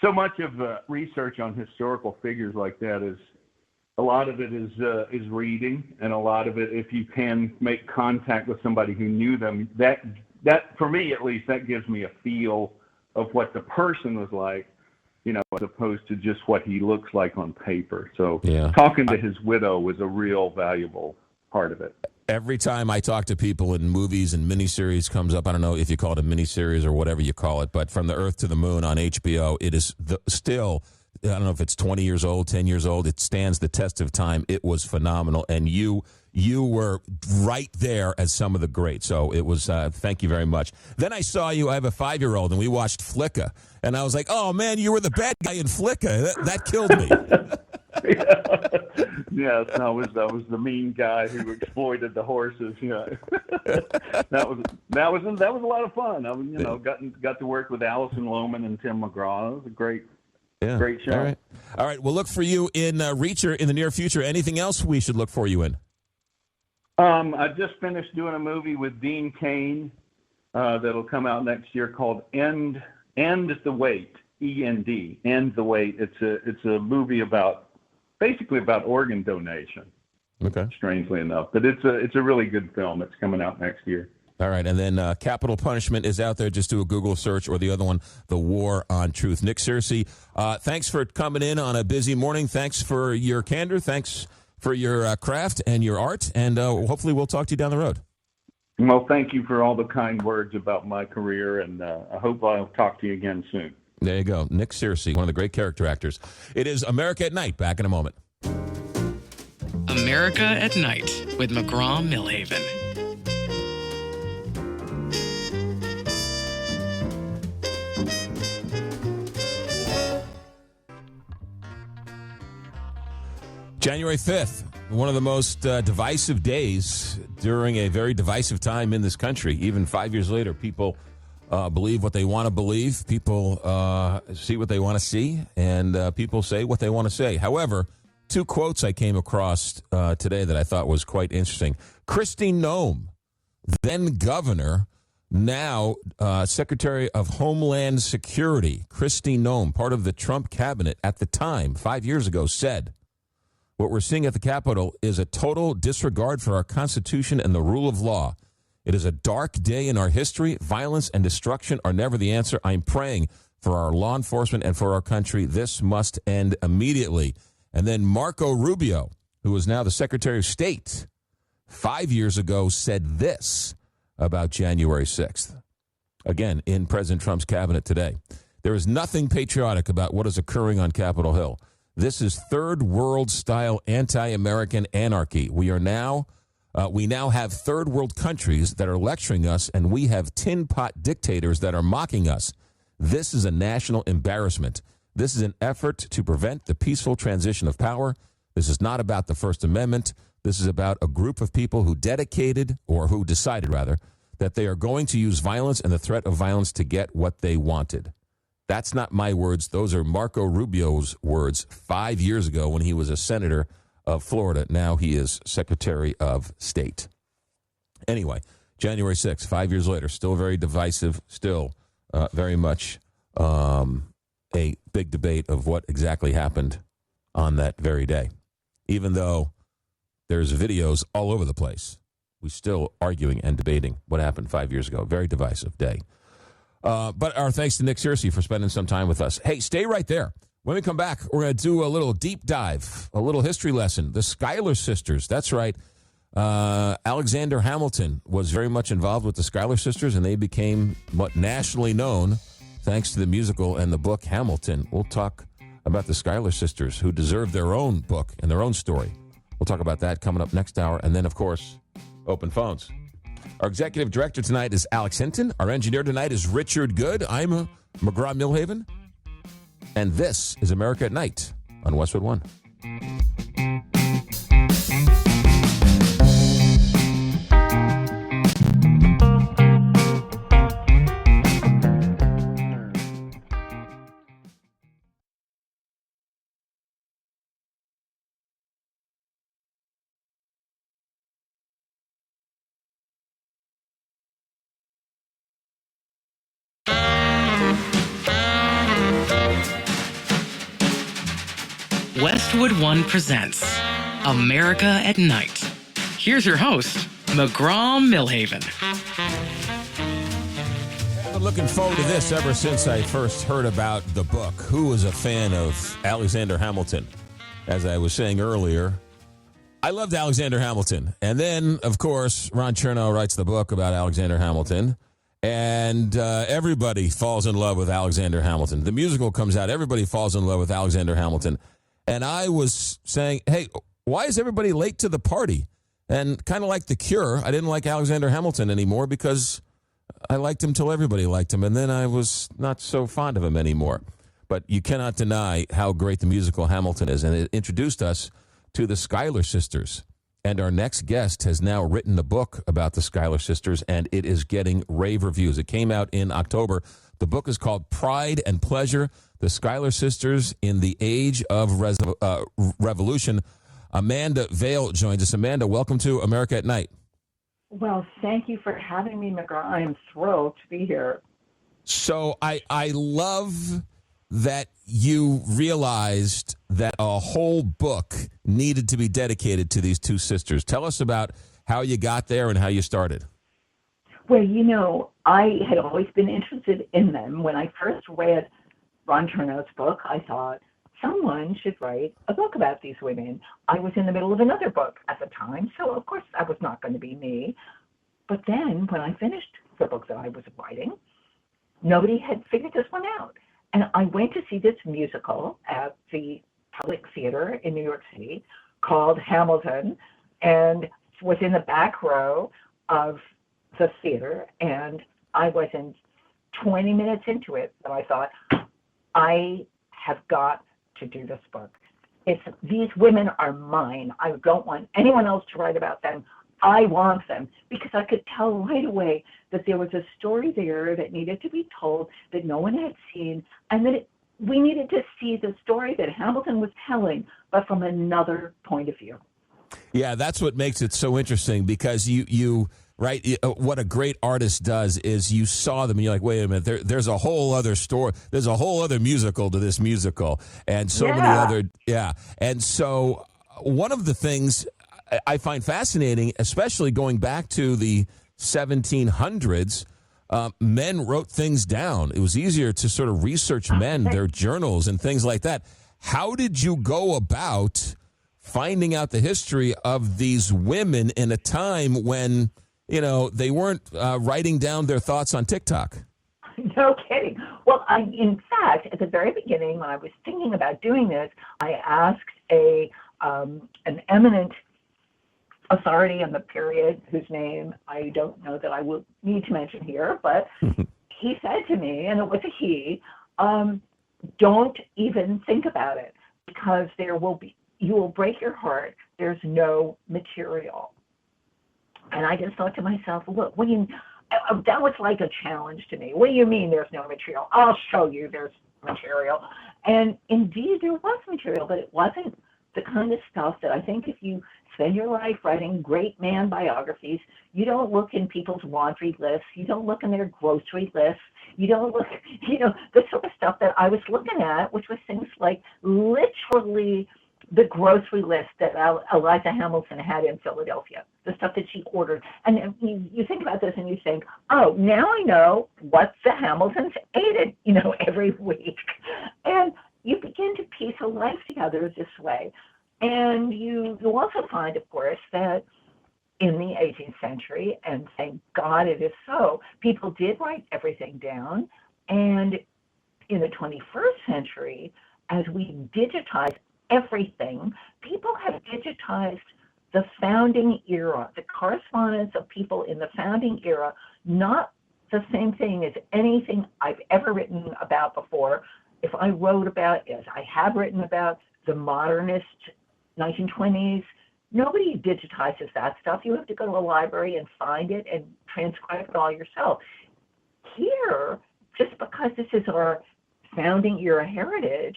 so much of research on historical figures like that is, a lot of it is reading, and a lot of it, if you can make contact with somebody who knew them, that for me at least, that gives me a feel of what the person was like, as opposed to just what he looks like on paper. So talking to his widow was a real valuable part of it. Every time I talk to people in movies and miniseries comes up, I don't know if you call it a miniseries or whatever you call it, but From the Earth to the Moon on HBO, it is still, I don't know if it's 20 years old, 10 years old. It stands the test of time. It was phenomenal. And you were right there as some of the greats. So it was, thank you very much. Then I saw you, I have a 5-year-old, and we watched Flicka. And I was like, oh, man, you were the bad guy in Flicka. That killed me. Yes, I was the mean guy who exploited the horses. That was a lot of fun. I got to work with Allison Lohman and Tim McGraw. It was a great show. All right. We'll look for you in Reacher in the near future. Anything else we should look for you in? I just finished doing a movie with Dean Cain that'll come out next year called End the Wait. END, End the Wait. It's a movie basically about organ donation. Okay. Strangely enough, but it's a really good film. It's coming out next year. All right, and then Capital Punishment is out there. Just do a Google search, or the other one, The War on Truth. Nick Searcy, thanks for coming in on a busy morning. Thanks for your candor. Thanks for your craft and your art, and hopefully we'll talk to you down the road. Well, thank you for all the kind words about my career, and I hope I'll talk to you again soon. There you go. Nick Searcy, one of the great character actors. It is America at Night. Back in a moment. America at Night with McGraw Millhaven. January 5th, one of the most divisive days during a very divisive time in this country. Even 5 years later, people believe what they want to believe. People see what they want to see, and people say what they want to say. However, two quotes I came across today that I thought was quite interesting. Kristi Noem, then governor, now Secretary of Homeland Security. Kristi Noem, part of the Trump cabinet at the time, 5 years ago, said, "What we're seeing at the Capitol is a total disregard for our Constitution and the rule of law. It is a dark day in our history. Violence and destruction are never the answer. I'm praying for our law enforcement and for our country. This must end immediately. And then Marco Rubio, who is now the Secretary of State, 5 years ago said this about January 6th. Again, in President Trump's cabinet today. There is nothing patriotic about what is occurring on Capitol Hill. This is third world style anti-American anarchy. We now have third world countries that are lecturing us, and we have tin pot dictators that are mocking us. This is a national embarrassment. This is an effort to prevent the peaceful transition of power. This is not about the First Amendment. This is about a group of people who decided, that they are going to use violence and the threat of violence to get what they wanted. That's not my words. Those are Marco Rubio's words 5 years ago when he was a senator of Florida. Now he is Secretary of State. Anyway, January 6th, 5 years later, still very divisive, still very much a big debate of what exactly happened on that very day. Even though there's videos all over the place, we're still arguing and debating what happened 5 years ago. Very divisive day. But our thanks to Nick Searcy for spending some time with us. Hey, stay right there. When we come back, we're going to do a little deep dive, a little history lesson. The Schuyler sisters, that's right. Alexander Hamilton was very much involved with the Schuyler sisters, and they became nationally known thanks to the musical and the book Hamilton. We'll talk about the Schuyler sisters, who deserve their own book and their own story. We'll talk about that coming up next hour. And then, of course, open phones. Our executive director tonight is Alex Hinton. Our engineer tonight is Richard Good. I'm McGraw Millhaven. And this is America at Night on Westwood One. Westwood One presents America at Night. Here's your host, McGraw Millhaven. I've been looking forward to this ever since I first heard about the book. Who was a fan of Alexander Hamilton? As I was saying earlier, I loved Alexander Hamilton. And then, of course, Ron Chernow writes the book about Alexander Hamilton. And everybody falls in love with Alexander Hamilton. The musical comes out. Everybody falls in love with Alexander Hamilton. And I was saying, hey, why is everybody late to the party? And kind of like The Cure, I didn't like Alexander Hamilton anymore because I liked him till everybody liked him. And then I was not so fond of him anymore. But you cannot deny how great the musical Hamilton is. And it introduced us to the Schuyler sisters. And our next guest has now written a book about the Schuyler sisters, and it is getting rave reviews. It came out in October. The book is called Pride and Pleasure, The Schuyler Sisters in the Age of Revolution. Amanda Vail joins us. Amanda, welcome to America at Night. Well, thank you for having me, McGraw. I am thrilled to be here. So I love that you realized that a whole book needed to be dedicated to these two sisters. Tell us about how you got there and how you started. Well, you know, I had always been interested in them. When I first read Ron Chernow's book, I thought someone should write a book about these women. I was in the middle of another book at the time, so of course that was not going to be me. But then when I finished the book that I was writing, nobody had figured this one out. And I went to see this musical at the Public Theater in New York City called Hamilton, and was in the back row of the theater. And I wasn't 20 minutes into it, but I thought, I have got to do this book. These women are mine. I don't want anyone else to write about them. I want them, because I could tell right away that there was a story there that needed to be told that no one had seen, and that we needed to see the story that Hamilton was telling, but from another point of view. Yeah, that's what makes it so interesting, because you right, what a great artist does is you saw them and you're like, wait a minute, there's a whole other story, there's a whole other musical to this musical, and so many other, and so one of the things I find fascinating, especially going back to the 1700s, men wrote things down. It was easier to sort of research men, their journals and things like that. How did you go about finding out the history of these women in a time when, they weren't writing down their thoughts on TikTok? No kidding. Well, in fact, at the very beginning, when I was thinking about doing this, I asked an eminent authority in the period, whose name I don't know that I will need to mention here, but he said to me, and it was a he, don't even think about it, because you will break your heart. There's no material. And I just thought to myself, look, that was like a challenge to me. What do you mean there's no material? I'll show you there's material. And indeed there was material, but it wasn't the kind of stuff that I think if you spend your life writing great man biographies, you don't look in people's laundry lists, you don't look in their grocery lists, you don't look, the sort of stuff that I was looking at, which was things like literally the grocery list that Eliza Hamilton had in Philadelphia, the stuff that she ordered. And you think about this and you think, oh, now I know what the Hamiltons ate, every week. And you begin to piece a life together this way. And you also find, of course, that in the 18th century, and thank God it is so, people did write everything down. And in the 21st century, as we digitize everything, people have digitized the founding era, the correspondence of people in the founding era, not the same thing as anything I've ever written about before. If I wrote about, as I have written about, the modernist 1920s, nobody digitizes that stuff. You have to go to a library and find it and transcribe it all yourself. Here, just because this is our founding era heritage,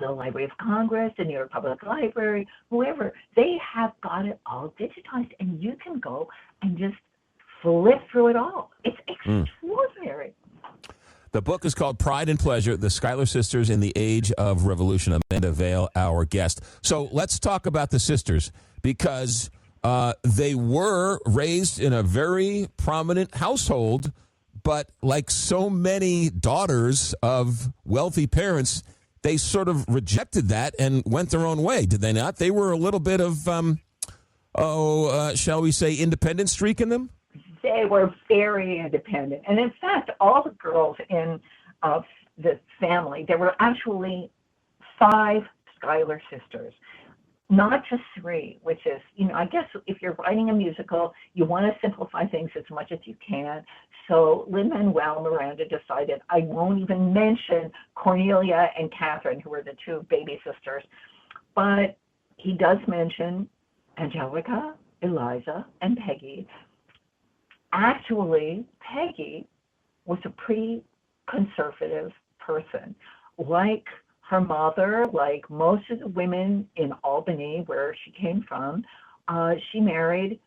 the Library of Congress, the New York Public Library, whoever, they have got it all digitized, and you can go and just flip through it all. It's extraordinary. The book is called Pride and Pleasure, The Schuyler Sisters in the Age of Revolution. Amanda Vail, our guest. So let's talk about the sisters, because they were raised in a very prominent household, but like so many daughters of wealthy parents, they sort of rejected that and went their own way, did they not? They were a little bit of, shall we say, independent streak in them? They were very independent. And in fact, all the girls in the family, there were actually 5 Schuyler sisters, not just 3, which is, I guess if you're writing a musical, you want to simplify things as much as you can. So Lin-Manuel Miranda decided I won't even mention Cornelia and Catherine, who were the 2 baby sisters, but he does mention Angelica, Eliza, and Peggy. Actually, Peggy was a pretty conservative person. Like her mother, like most of the women in Albany, where she came from, she married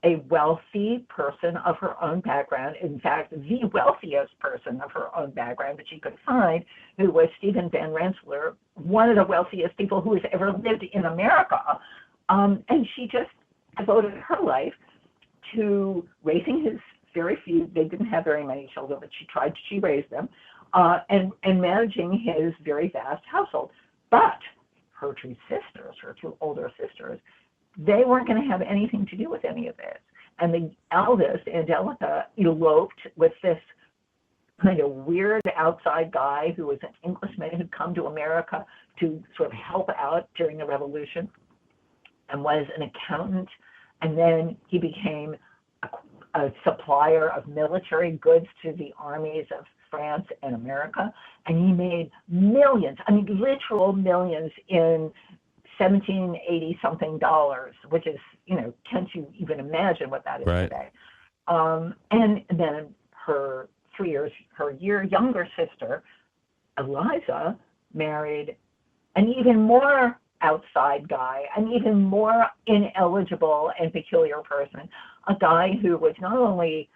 a wealthy person of her own background. In fact, the wealthiest person of her own background that she could find, who was Stephen Van Rensselaer, one of the wealthiest people who has ever lived in America. And she just devoted her life to raising his very few, they didn't have very many children, but she raised them, and managing his very vast household. But her 2 sisters, her 2 older sisters, they weren't going to have anything to do with any of this. And the eldest, Angelica, eloped with this kind of weird outside guy who was an Englishman who'd come to America to sort of help out during the Revolution and was an accountant. And then he became a supplier of military goods to the armies of France and America. And he made millions, literal millions in 1780-something dollars, which is, can't you even imagine what that is today? And then her year younger sister, Eliza, married an even more outside guy, an even more ineligible and peculiar person, a guy who was not only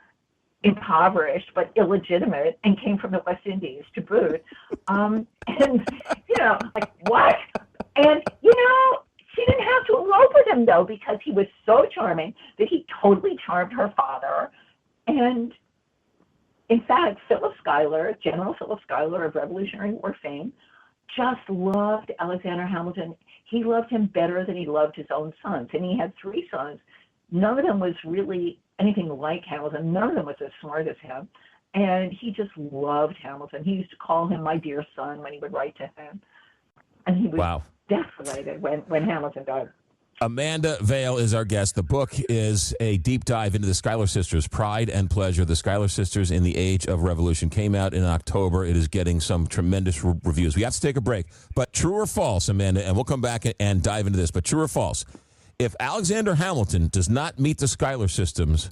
impoverished but illegitimate and came from the West Indies to boot. And, like, what? And, She didn't have to elope with him, though, because he was so charming that he totally charmed her father. And in fact, Philip Schuyler, General Philip Schuyler of Revolutionary War fame, just loved Alexander Hamilton. He loved him better than he loved his own sons. And he had 3 sons. None of them was really anything like Hamilton. None of them was as smart as him. And he just loved Hamilton. He used to call him my dear son when he would write to him. And he was desolated when Hamilton died. Amanda Vail is our guest. The book is a deep dive into the Schuyler sisters, Pride and Pleasure. The Schuyler sisters in the Age of Revolution came out in October. It is getting some tremendous reviews. We have to take a break. But true or false, Amanda, and we'll come back and dive into this, but true or false, if Alexander Hamilton does not meet the Schuyler sisters,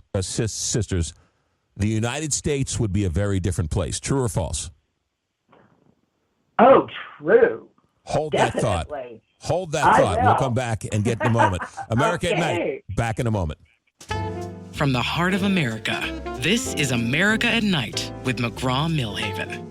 the United States would be a very different place. True or false? Oh, true. Hold Definitely. that thought. Hold that thought. We'll come back and get in a moment. America at Night. Back in a moment. From the heart of America, this is America at Night with McGraw Millhaven.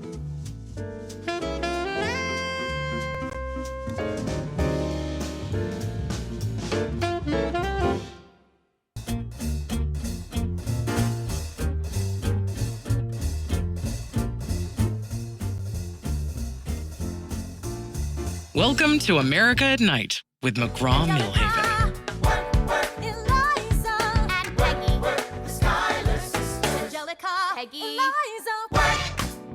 Welcome to America at Night with McGraw Millhaven.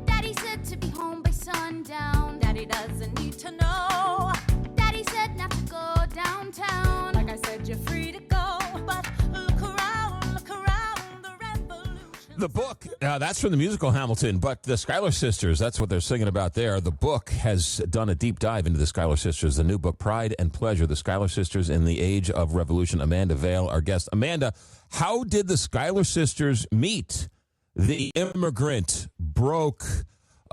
Daddy said to be home by sundown. Daddy doesn't need to know. Daddy said not to go downtown. Like I said, you're free to go. But look around, the revolution. The book, that's from the musical Hamilton, but the Schuyler sisters, that's what they're singing about there. The book has done a deep dive into the Schuyler sisters. The new book, Pride and Pleasure, the Schuyler sisters in the Age of Revolution. Amanda Vail, our guest. Amanda, how did the Schuyler sisters meet the immigrant, broke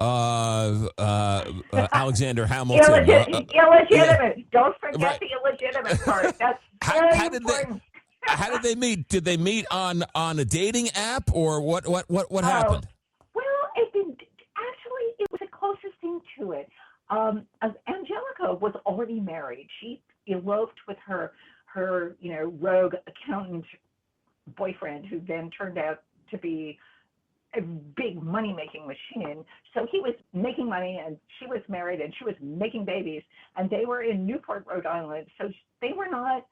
Alexander Hamilton? Illegitimate. Don't forget the illegitimate part. That's very important. How did they meet? Did they meet on a dating app, or what happened? Well, it was the closest thing to it. Angelica was already married. She eloped with her rogue accountant boyfriend, who then turned out to be a big money-making machine. So he was making money, and she was married, and she was making babies, and they were in Newport, Rhode Island. So they were not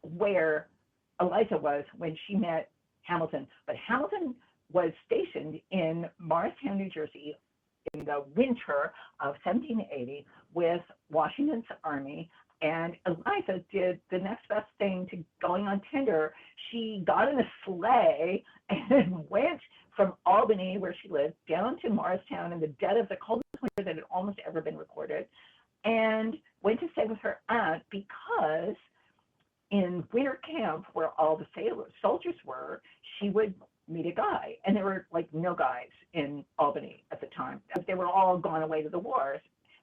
where Eliza was when she met Hamilton. But Hamilton was stationed in Morristown, New Jersey in the winter of 1780 with Washington's army. And Eliza did the next best thing to going on Tinder. She got in a sleigh and went from Albany, where she lived, down to Morristown in the dead of the coldest winter that had almost ever been recorded, and went to stay with her aunt because in winter camp, where all the soldiers were, she would meet a guy. And there were like no guys in Albany at the time. They were all gone away to the wars.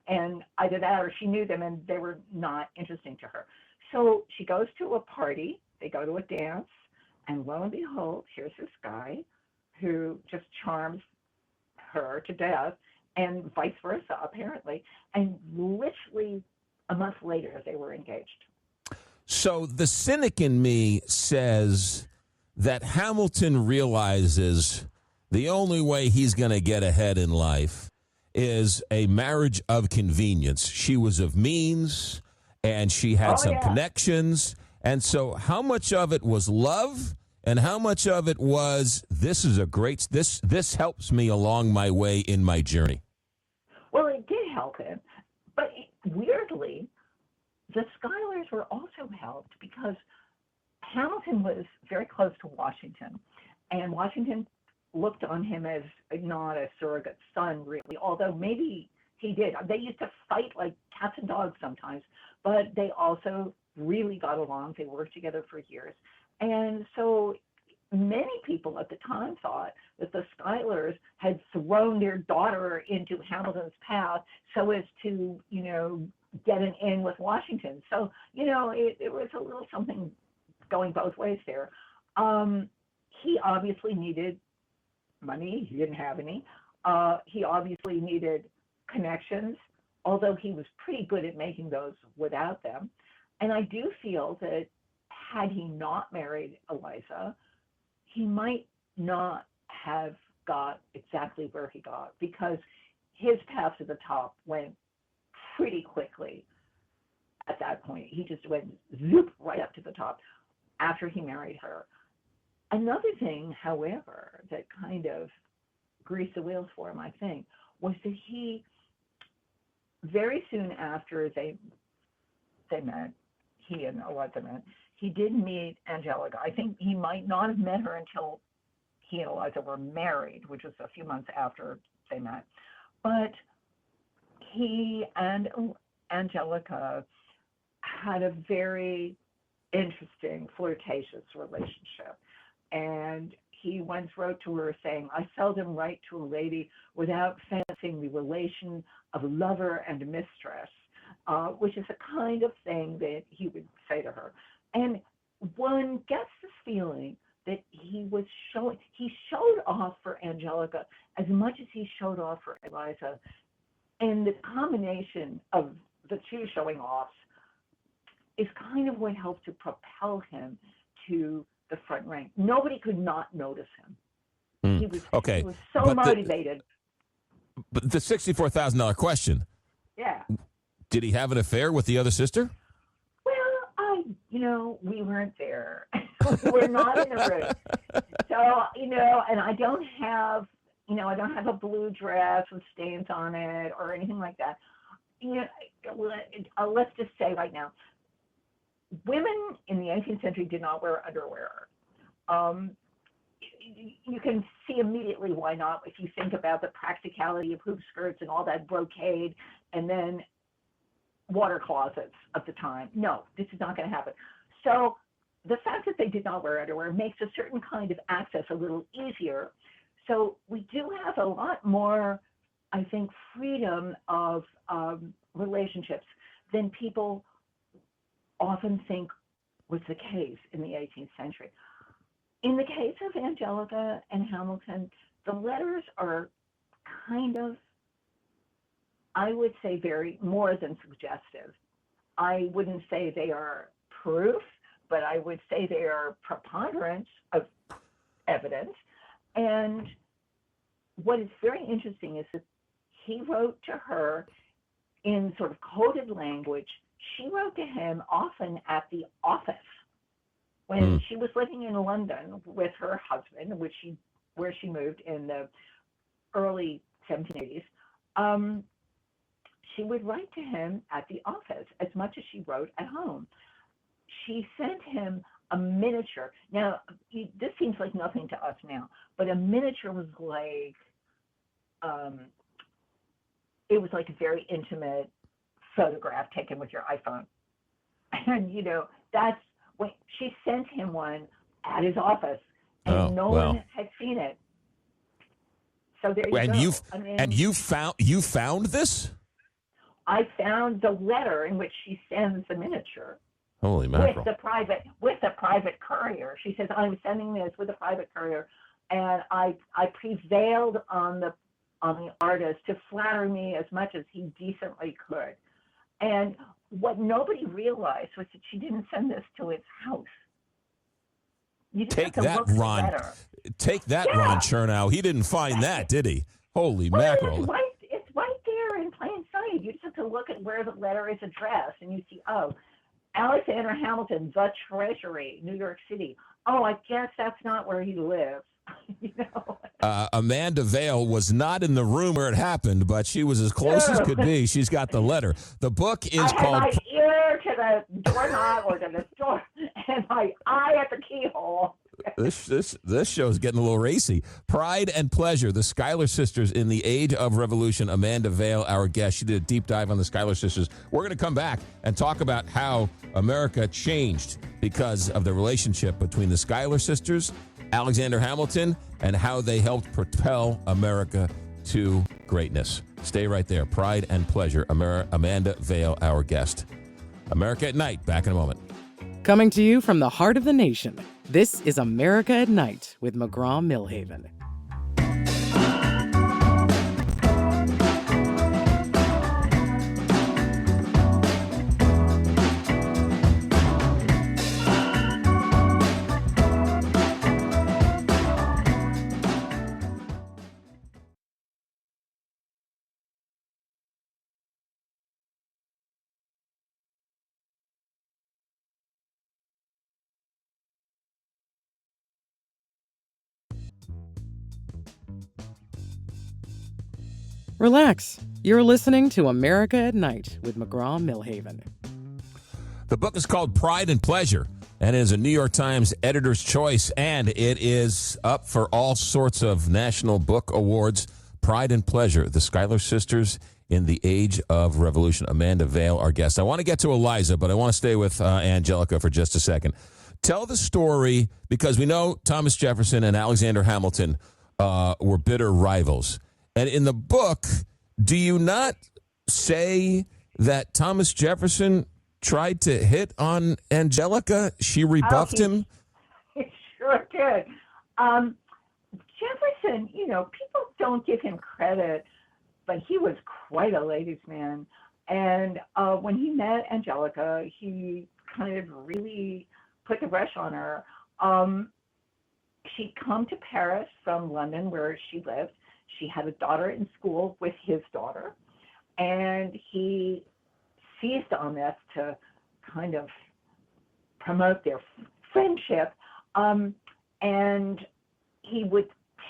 And either that or she knew them and they were not interesting to her. So she goes to a party, they go to a dance, and lo and behold, here's this guy who just charms her to death, and vice versa, apparently. And literally a month later, they were engaged. So the cynic in me says that Hamilton realizes the only way he's going to get ahead in life is a marriage of convenience. She was of means, and she had some connections. And so how much of it was love, and how much of it was, this helps me along my way in my journey? Well, it did help him. But weirdly, the Schuylers were also helped because Hamilton was very close to Washington, and Washington looked on him as not a surrogate son, really, although maybe he did. They used to fight like cats and dogs sometimes, but they also really got along. They worked together for years. And so many people at the time thought that the Schuylers had thrown their daughter into Hamilton's path so as to, get an in with Washington. So, it was a little something going both ways there. He obviously needed money. He didn't have any. He obviously needed connections, although he was pretty good at making those without them. And I do feel that had he not married Eliza, he might not have got exactly where he got, because his path to the top went pretty quickly at that point. He just went zoop right up to the top after he married her. Another thing, however, that kind of greased the wheels for him, I think, was that he, very soon after they met, he and Eliza met, he did meet Angelica. I think he might not have met her until he and Eliza were married, which was a few months after they met. But he and Angelica had a very interesting, flirtatious relationship. And he once wrote to her saying, "I seldom write to a lady without fancying the relation of lover and mistress," which is a kind of thing that he would say to her. And one gets this feeling that he showed off for Angelica as much as he showed off for Eliza. And the combination of the two showing offs is kind of what helped to propel him to the front rank. Nobody could not notice him. He was so motivated. But the $64,000 question. Yeah. Did he have an affair with the other sister? Well, we weren't there. We're not in the room. So, and I don't have a blue dress with stains on it or anything like that. Let's just say right now, women in the 18th century did not wear underwear. You can see immediately why not if you think about the practicality of hoop skirts and all that brocade and then water closets of the time. No, this is not going to happen. So the fact that they did not wear underwear makes a certain kind of access a little easier. So we do have a lot more, I think, freedom of relationships than people often think was the case in the 18th century. In the case of Angelica and Hamilton, the letters are kind of, I would say, very more than suggestive. I wouldn't say they are proof, but I would say they are preponderance of evidence. And what is very interesting is that he wrote to her in sort of coded language. She wrote to him often at the office when she was living in London with her husband, where she moved in the early 1780s. She would write to him at the office as much as she wrote at home. She sent him a miniature. Now, this seems like nothing to us now, but a miniature was like, it was like a very intimate photograph taken with your iPhone. And, that's when she sent him one at his office, and no one had seen it. So there you go. And you found this? I found the letter in which she sends the miniature. Holy mackerel. With the private courier. She says, "I'm sending this with a private courier," and I prevailed on the artist to flatter me as much as he decently could. And what nobody realized was that she didn't send this to his house. Take that, Ron. Take that, yeah. Ron Chernow. He didn't find that, did he? Holy mackerel. It's right there in plain sight. You just have to look at where the letter is addressed, and you see, Alexander Hamilton, the Treasury, New York City. I guess that's not where he lives. Amanda Vale was not in the room where it happened, but she was as close as could be. She's got the letter. The book is called... I had my ear to the doorknob or to the door, and my eye at the keyhole. This show's getting a little racy. Pride and Pleasure, the Schuyler Sisters in the Age of Revolution. Amanda Vale, our guest. She did a deep dive on the Schuyler Sisters. We're going to come back and talk about how America changed because of the relationship between the Schuyler Sisters, Alexander Hamilton, and how they helped propel America to greatness. Stay right there. Pride and Pleasure. Amanda Vale, our guest. America at Night. Back in a moment. Coming to you from the heart of the nation, this is America at Night with McGraw Millhaven. Relax. You're listening to America at Night with McGraw Millhaven. The book is called Pride and Pleasure, and it is a New York Times editor's choice, and it is up for all sorts of national book awards. Pride and Pleasure, the Schuyler Sisters in the Age of Revolution. Amanda Vail, our guest. I want to get to Eliza, but I want to stay with Angelica for just a second. Tell the story, because we know Thomas Jefferson and Alexander Hamilton were bitter rivals. And in the book, do you not say that Thomas Jefferson tried to hit on Angelica? She rebuffed him? He sure did. Jefferson, people don't give him credit, but he was quite a ladies' man. And when he met Angelica, he kind of really put the brush on her. She'd come to Paris from London, where she lived. She had a daughter in school with his daughter, and he seized on this to kind of promote their friendship. And he would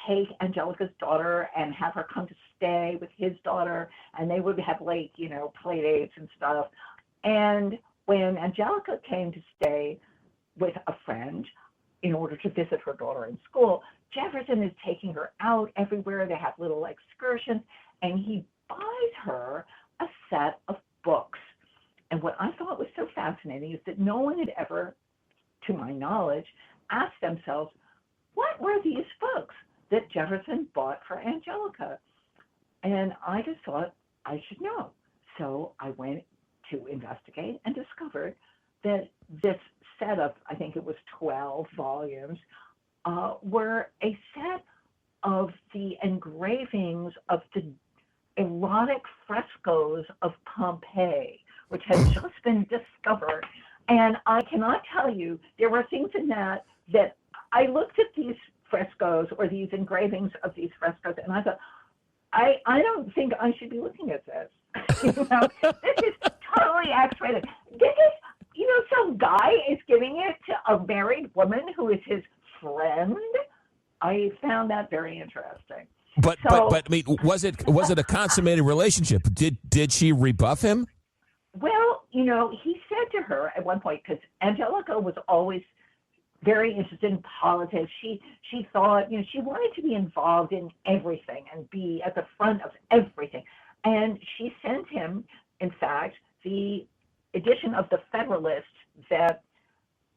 take Angelica's daughter and have her come to stay with his daughter, and they would have late, play dates and stuff. And when Angelica came to stay with a friend in order to visit her daughter in school, Jefferson is taking her out everywhere. They have little excursions, and he buys her a set of books. And what I thought was so fascinating is that no one had ever, to my knowledge, asked themselves, what were these books that Jefferson bought for Angelica? And I just thought I should know. So I went to investigate and discovered that this set of, I think it was 12 volumes, were a set of the engravings of the erotic frescoes of Pompeii, which had just been discovered. And I cannot tell you, there were things in that I looked at these frescoes or these engravings of these frescoes, and I thought, I don't think I should be looking at this. This is totally X-rated. This is, some guy is giving it to a married woman who is his friend. I found that very interesting. But I mean, was it a consummated relationship? Did she rebuff him? Well, he said to her at one point, because Angelica was always very interested in politics. She thought, she wanted to be involved in everything and be at the front of everything. And she sent him, in fact, the edition of the Federalist that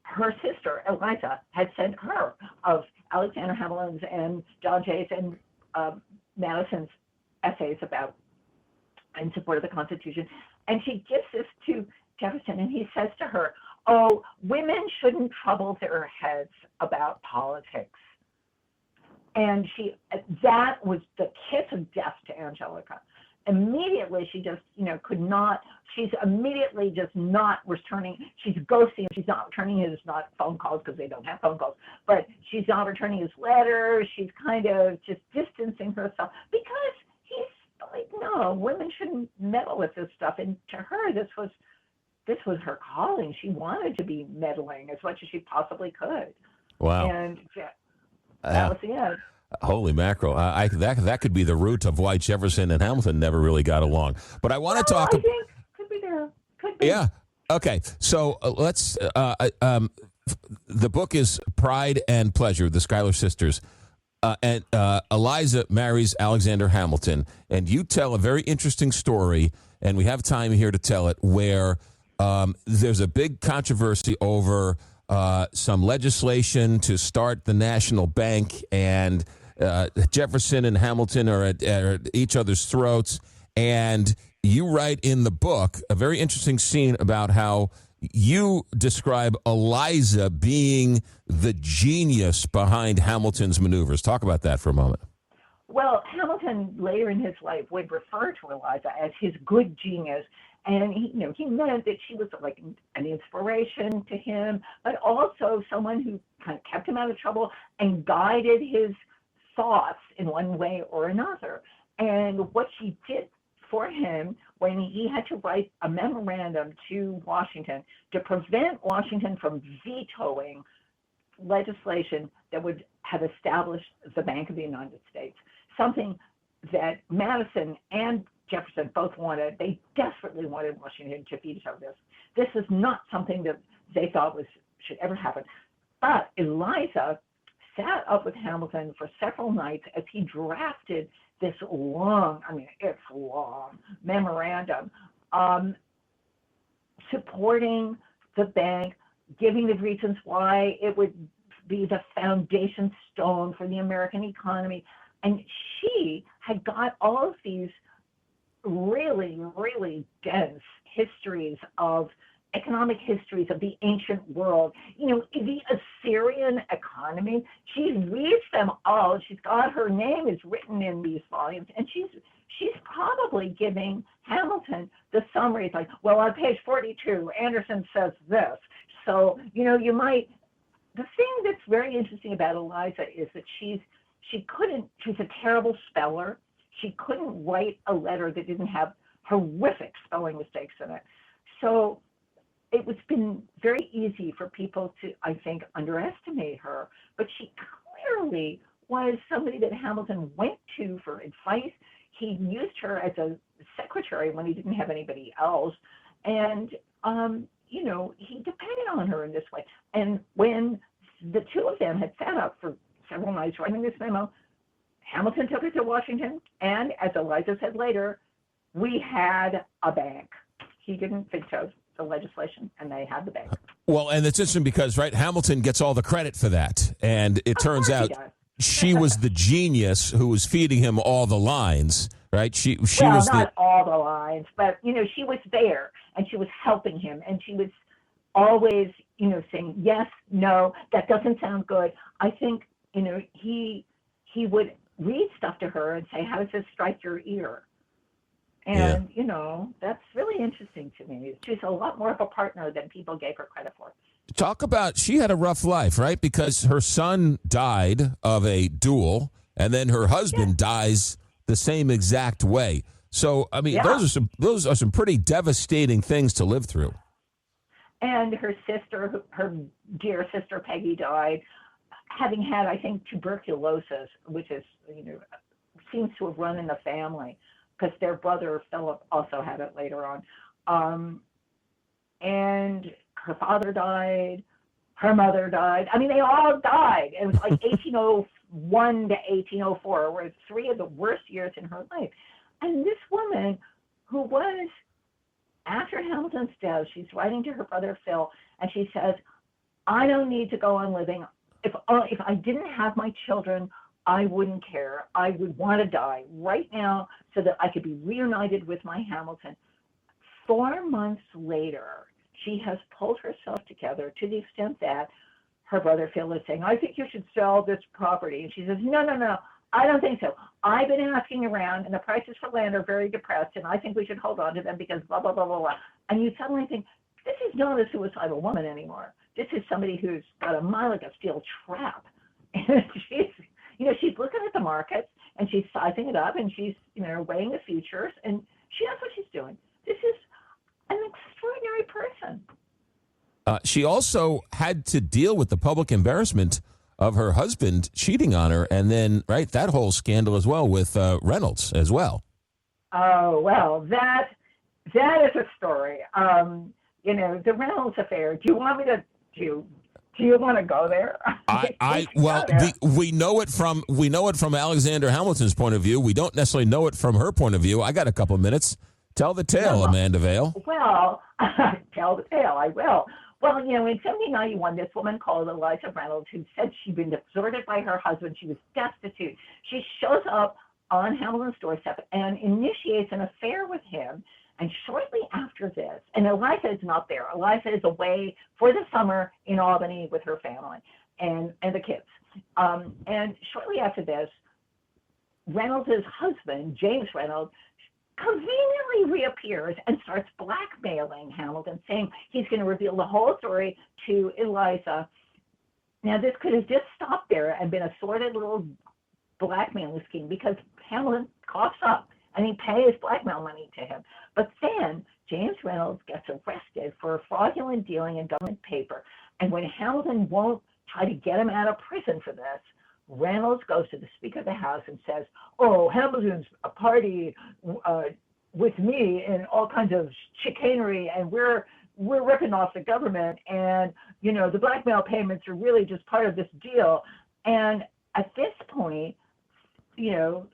her sister, Eliza, had sent her of Alexander Hamilton's and John Jay's and Madison's essays about in support of the Constitution. And she gives this to Jefferson, and he says to her, oh, women shouldn't trouble their heads about politics. And that was the kiss of death to Angelica. Immediately, she just, could not, she's immediately just not returning, she's ghosting, she's not returning his, not phone calls because they don't have phone calls, but she's not returning his letters, she's kind of just distancing herself because he's like, no, women shouldn't meddle with this stuff. And to her, this was her calling. She wanted to be meddling as much as she possibly could. Wow. And that was the end. Holy mackerel. That could be the root of why Jefferson and Hamilton never really got along. But I want to talk. I think could be there. Could be. Yeah. Okay. So let's. The book is Pride and Pleasure, the Schuyler Sisters. And Eliza marries Alexander Hamilton. And you tell a very interesting story, and we have time here to tell it, where there's a big controversy over some legislation to start the national bank, and Jefferson and Hamilton are at each other's throats. And you write in the book a very interesting scene about how you describe Eliza being the genius behind Hamilton's maneuvers. Talk about that for a moment. Well, Hamilton later in his life would refer to Eliza as his good genius. And he meant that she was like an inspiration to him, but also someone who kind of kept him out of trouble and guided his thoughts in one way or another. And what she did for him when he had to write a memorandum to Washington to prevent Washington from vetoing legislation that would have established the Bank of the United States, something that Madison and Jefferson both wanted. They desperately wanted Washington to veto this. This is not something that they thought should ever happen. But Eliza sat up with Hamilton for several nights as he drafted this long, it's long, memorandum supporting the bank, giving the reasons why it would be the foundation stone for the American economy. And she had got all of these really, really dense economic histories of the ancient world. The Assyrian economy, she reads them all. She's got her name is written in these volumes, and she's probably giving Hamilton the summary. It's like, well, on page 42, Anderson says this. So, the thing that's very interesting about Eliza is that she's a terrible speller. She couldn't write a letter that didn't have horrific spelling mistakes in it. So it was been very easy for people to, I think, underestimate her, but she clearly was somebody that Hamilton went to for advice. He used her as a secretary when he didn't have anybody else, and he depended on her in this way. And when the two of them had sat up for several nights writing this memo, Hamilton took it to Washington, and as Eliza said later, we had a bank. He didn't veto the legislation, and they had the bank. Well, and it's interesting because, right, Hamilton gets all the credit for that, and it turns out she was the genius who was feeding him all the lines, right? She was not all the lines, but she was there, and she was helping him, and she was always, saying yes, no, that doesn't sound good. I think, he would read stuff to her and say, how does this strike your ear? And, that's really interesting to me. She's a lot more of a partner than people gave her credit for. Talk about, she had a rough life, right? Because her son died of a duel, and then her husband dies the same exact way. So, those are some pretty devastating things to live through. And her sister, her dear sister Peggy, died having had, I think, tuberculosis, which is, seems to have run in the family, because their brother Philip also had it later on. And her father died, her mother died. They all died. It was like 1801 to 1804 were three of the worst years in her life. And this woman, who was, after Hamilton's death, she's writing to her brother Phil, and she says, I don't need to go on living. If I didn't have my children, I wouldn't care. I would want to die right now so that I could be reunited with my Hamilton. 4 months later, she has pulled herself together to the extent that her brother Phil is saying, I think you should sell this property. And she says, no, I don't think so. I've been asking around, and the prices for land are very depressed, and I think we should hold on to them because blah, blah, blah, blah, blah. And you suddenly think, this is not a suicidal woman anymore. This is somebody who's got a mind like a steel trap. And she's looking at the markets, and she's sizing it up, and she's, weighing the futures, and she knows what she's doing. This is an extraordinary person. She also had to deal with the public embarrassment of her husband cheating on her, and then, right, that whole scandal as well with Reynolds as well. Oh, well, that is a story. The Reynolds affair. Do you want me to do you want to go there? We know it from Alexander Hamilton's point of view. We don't necessarily know it from her point of view. I got a couple of minutes. Tell the tale, Amanda Vale. Well, tell the tale. I will. Well, in 1791, this woman called Eliza Reynolds, who said she'd been deserted by her husband. She was destitute. She shows up on Hamilton's doorstep and initiates an affair with him. And shortly after this, and Eliza is not there. Eliza is away for the summer in Albany with her family and the kids. And shortly after this, Reynolds' husband, James Reynolds, conveniently reappears and starts blackmailing Hamilton, saying he's going to reveal the whole story to Eliza. Now, this could have just stopped there and been a sordid little blackmailing scheme, because Hamilton coughs up and he pays blackmail money to him. But then James Reynolds gets arrested for fraudulent dealing in government paper. And when Hamilton won't try to get him out of prison for this, Reynolds goes to the Speaker of the House and says, "Oh, Hamilton's a party with me in all kinds of chicanery, and we're ripping off the government, and the blackmail payments are really just part of this deal." And at this point, the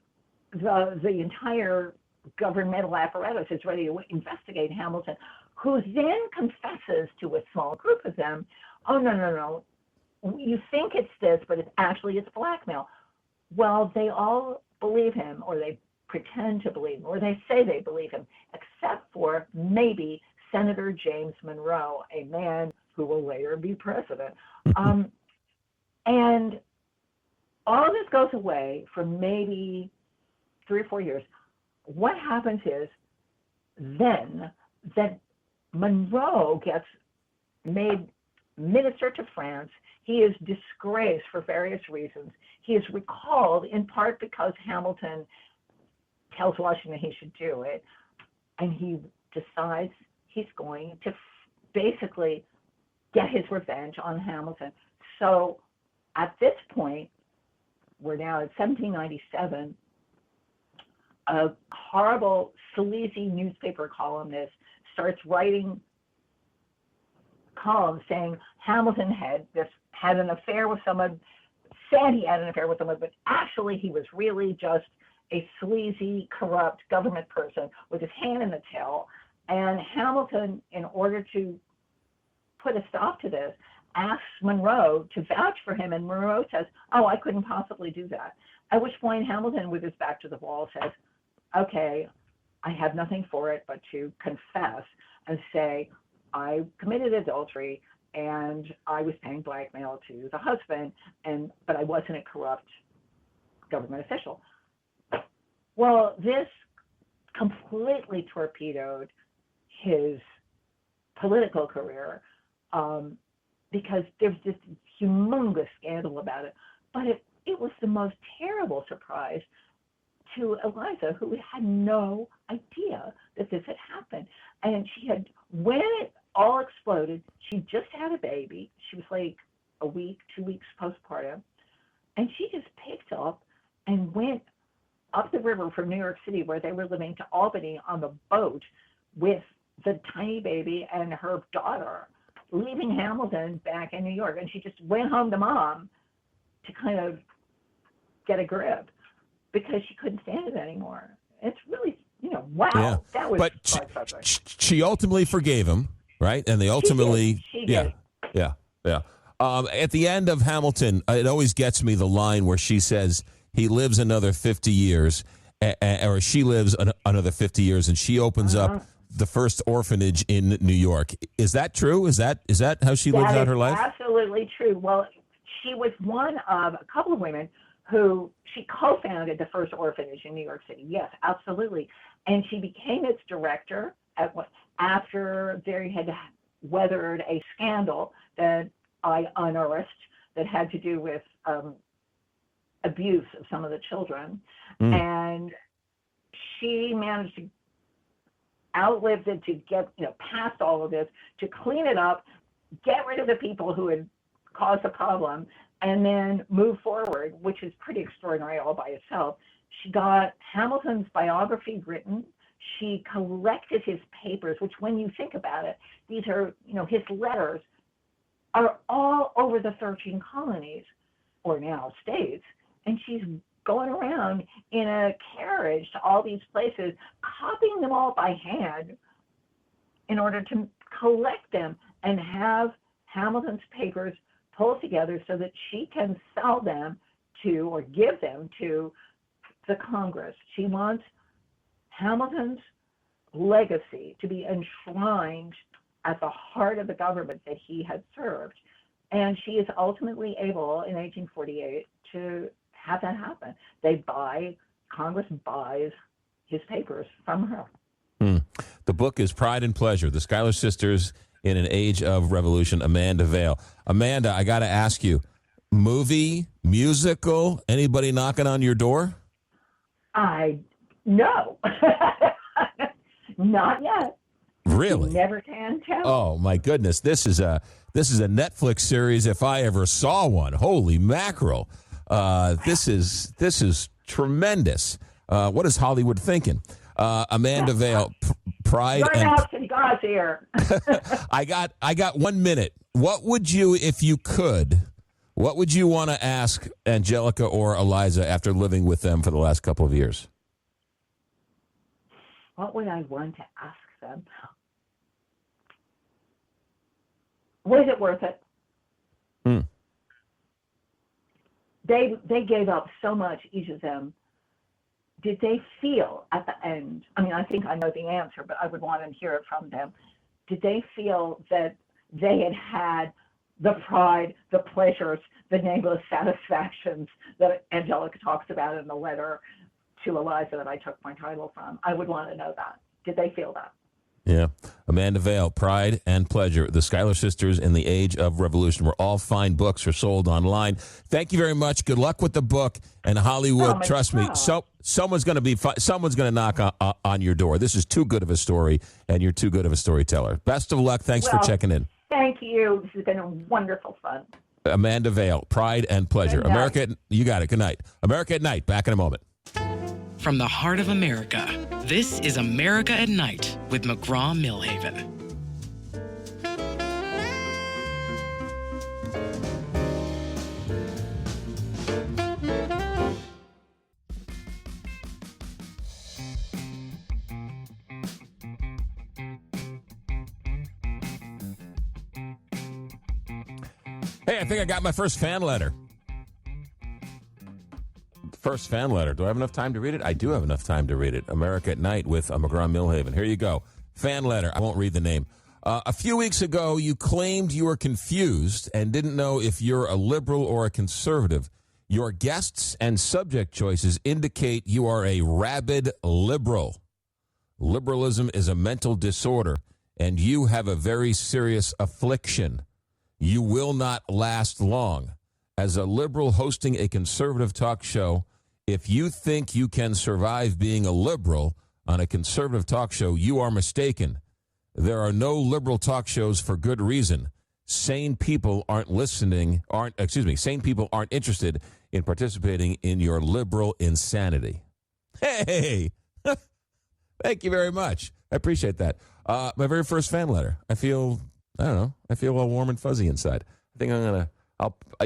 entire governmental apparatus is ready to investigate Hamilton, who then confesses to a small group of them, "Oh, no. You think it's this, but it's blackmail." Well, they all believe him, or they pretend to believe him, or they say they believe him, except for maybe Senator James Monroe, a man who will later be president. And all of this goes away for maybe 3 or 4 years. What happens is then that Monroe gets made minister to France. He is disgraced for various reasons. He is recalled in part because Hamilton tells Washington he should do it, and he decides he's going to basically get his revenge on Hamilton. So at this point, we're now at 1797, a horrible, sleazy newspaper columnist starts writing columns saying Hamilton had an affair with someone, said he had an affair with someone, but actually he was really just a sleazy, corrupt government person with his hand in the till. And Hamilton, in order to put a stop to this, asks Monroe to vouch for him, and Monroe says, "Oh, I couldn't possibly do that." At which point Hamilton, with his back to the wall, says, "Okay, I have nothing for it but to confess and say I committed adultery and I was paying blackmail to the husband, but I wasn't a corrupt government official." Well, this completely torpedoed his political career because there's this humongous scandal about it. But it was the most terrible surprise to Eliza, who had no idea that this had happened. And when it all exploded, she just had a baby. She was like a week, 2 weeks postpartum. And she just picked up and went up the river from New York City, where they were living, to Albany on the boat with the tiny baby and her daughter, leaving Hamilton back in New York. And she just went home to Mom to kind of get a grip because she couldn't stand it anymore. It's really, wow. Yeah. That was. But she ultimately forgave him, right? And they ultimately, she did. Yeah. At the end of Hamilton, it always gets me, the line where she says he lives another 50 years, or she lives another 50 years, and she opens up the first orphanage in New York. Is that true? Is that how she lives out her life? Absolutely true. Well, she was one of a couple of women who she co-founded the first orphanage in New York City. Yes, absolutely. And she became its director after they had weathered a scandal that I unearthed that had to do with abuse of some of the children. And she managed to outlive it, to get past all of this, to clean it up, get rid of the people who had caused the problem, and then move forward, which is pretty extraordinary all by itself. She got Hamilton's biography written. She collected his papers, which, when you think about it, these are, his letters are all over the 13 colonies, or now states, and she's going around in a carriage to all these places, copying them all by hand in order to collect them and have Hamilton's papers pulled together so that she can sell them to, or give them to, the Congress. She wants Hamilton's legacy to be enshrined at the heart of the government that he had served. And she is ultimately able, in 1848, to have that happen. Congress buys his papers from her. The book is Pride and Pleasure, The Schuyler Sisters in an Age of Revolution, Amanda Vale. Amanda, I got to ask you, movie, musical, anybody knocking on your door? No. Not yet. Really? You never can tell. Oh, my goodness. This is a Netflix series if I ever saw one. Holy mackerel. This is tremendous. What is Hollywood thinking? Amanda Vale, Pride Right and out to God's ear. I got 1 minute. What would you, if you could, what would you want to ask Angelica or Eliza after living with them for the last couple of years? What would I want to ask them? Was it worth it? They gave up so much, each of them. Did they feel at the end, I mean, I think I know the answer, but I would want to hear it from them. Did they feel that they had the pride, the pleasures, the nameless satisfactions that Angelica talks about in the letter to Eliza that I took my title from? I would want to know that. Did they feel that? Yeah. Amanda Vale, Pride and Pleasure, The Schuyler Sisters in the Age of Revolution. Where all fine books are sold online. Thank you very much. Good luck with the book. And Hollywood, trust me, someone's going to knock on your door. This is too good of a story, and you're too good of a storyteller. Best of luck. Thanks for checking in. Thank you. This has been a wonderful fun. Amanda Vale, Pride and Pleasure. America, you got it. Good night. America at Night. Back in a moment. From the heart of America, this is America at Night with McGraw Millhaven. Hey, I think I got my first fan letter. First fan letter. Do I have enough time to read it? I do have enough time to read it. America at Night with McGraw Millhaven. Here you go. Fan letter. I won't read the name. A few weeks ago, you claimed you were confused and didn't know if you're a liberal or a conservative. Your guests and subject choices indicate you are a rabid liberal. Liberalism is a mental disorder, and you have a very serious affliction. You will not last long. As a liberal hosting a conservative talk show, if you think you can survive being a liberal on a conservative talk show, you are mistaken. There are no liberal talk shows for good reason. Sane people aren't interested in participating in your liberal insanity. Hey, thank you very much. I appreciate that. My very first fan letter. I feel all warm and fuzzy inside. I think you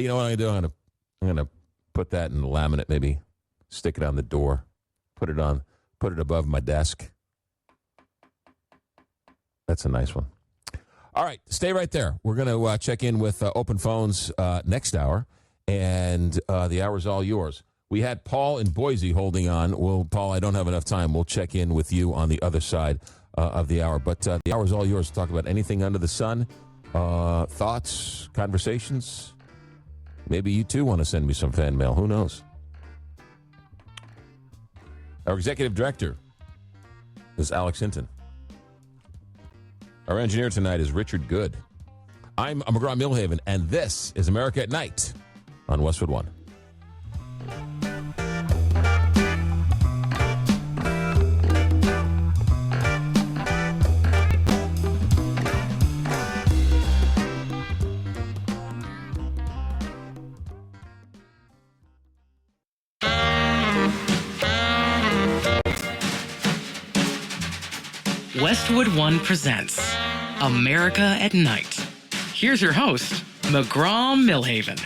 know what I'm going to do? I'm gonna put that in laminate, maybe stick it on the door, put it above my desk. That's a nice one. All right, stay right there. We're going to check in with open phones next hour, and the hour's all yours. We had Paul in Boise holding on. Well, Paul, I don't have enough time. We'll check in with you on the other side of the hour. But the hour's all yours to talk about anything under the sun, thoughts, conversations. Maybe you, too, want to send me some fan mail. Who knows? Our executive director is Alex Hinton. Our engineer tonight is Richard Good. I'm McGraw Millhaven, and this is America at Night on Westwood One. Westwood One presents America at Night. Here's your host, McGraw Millhaven.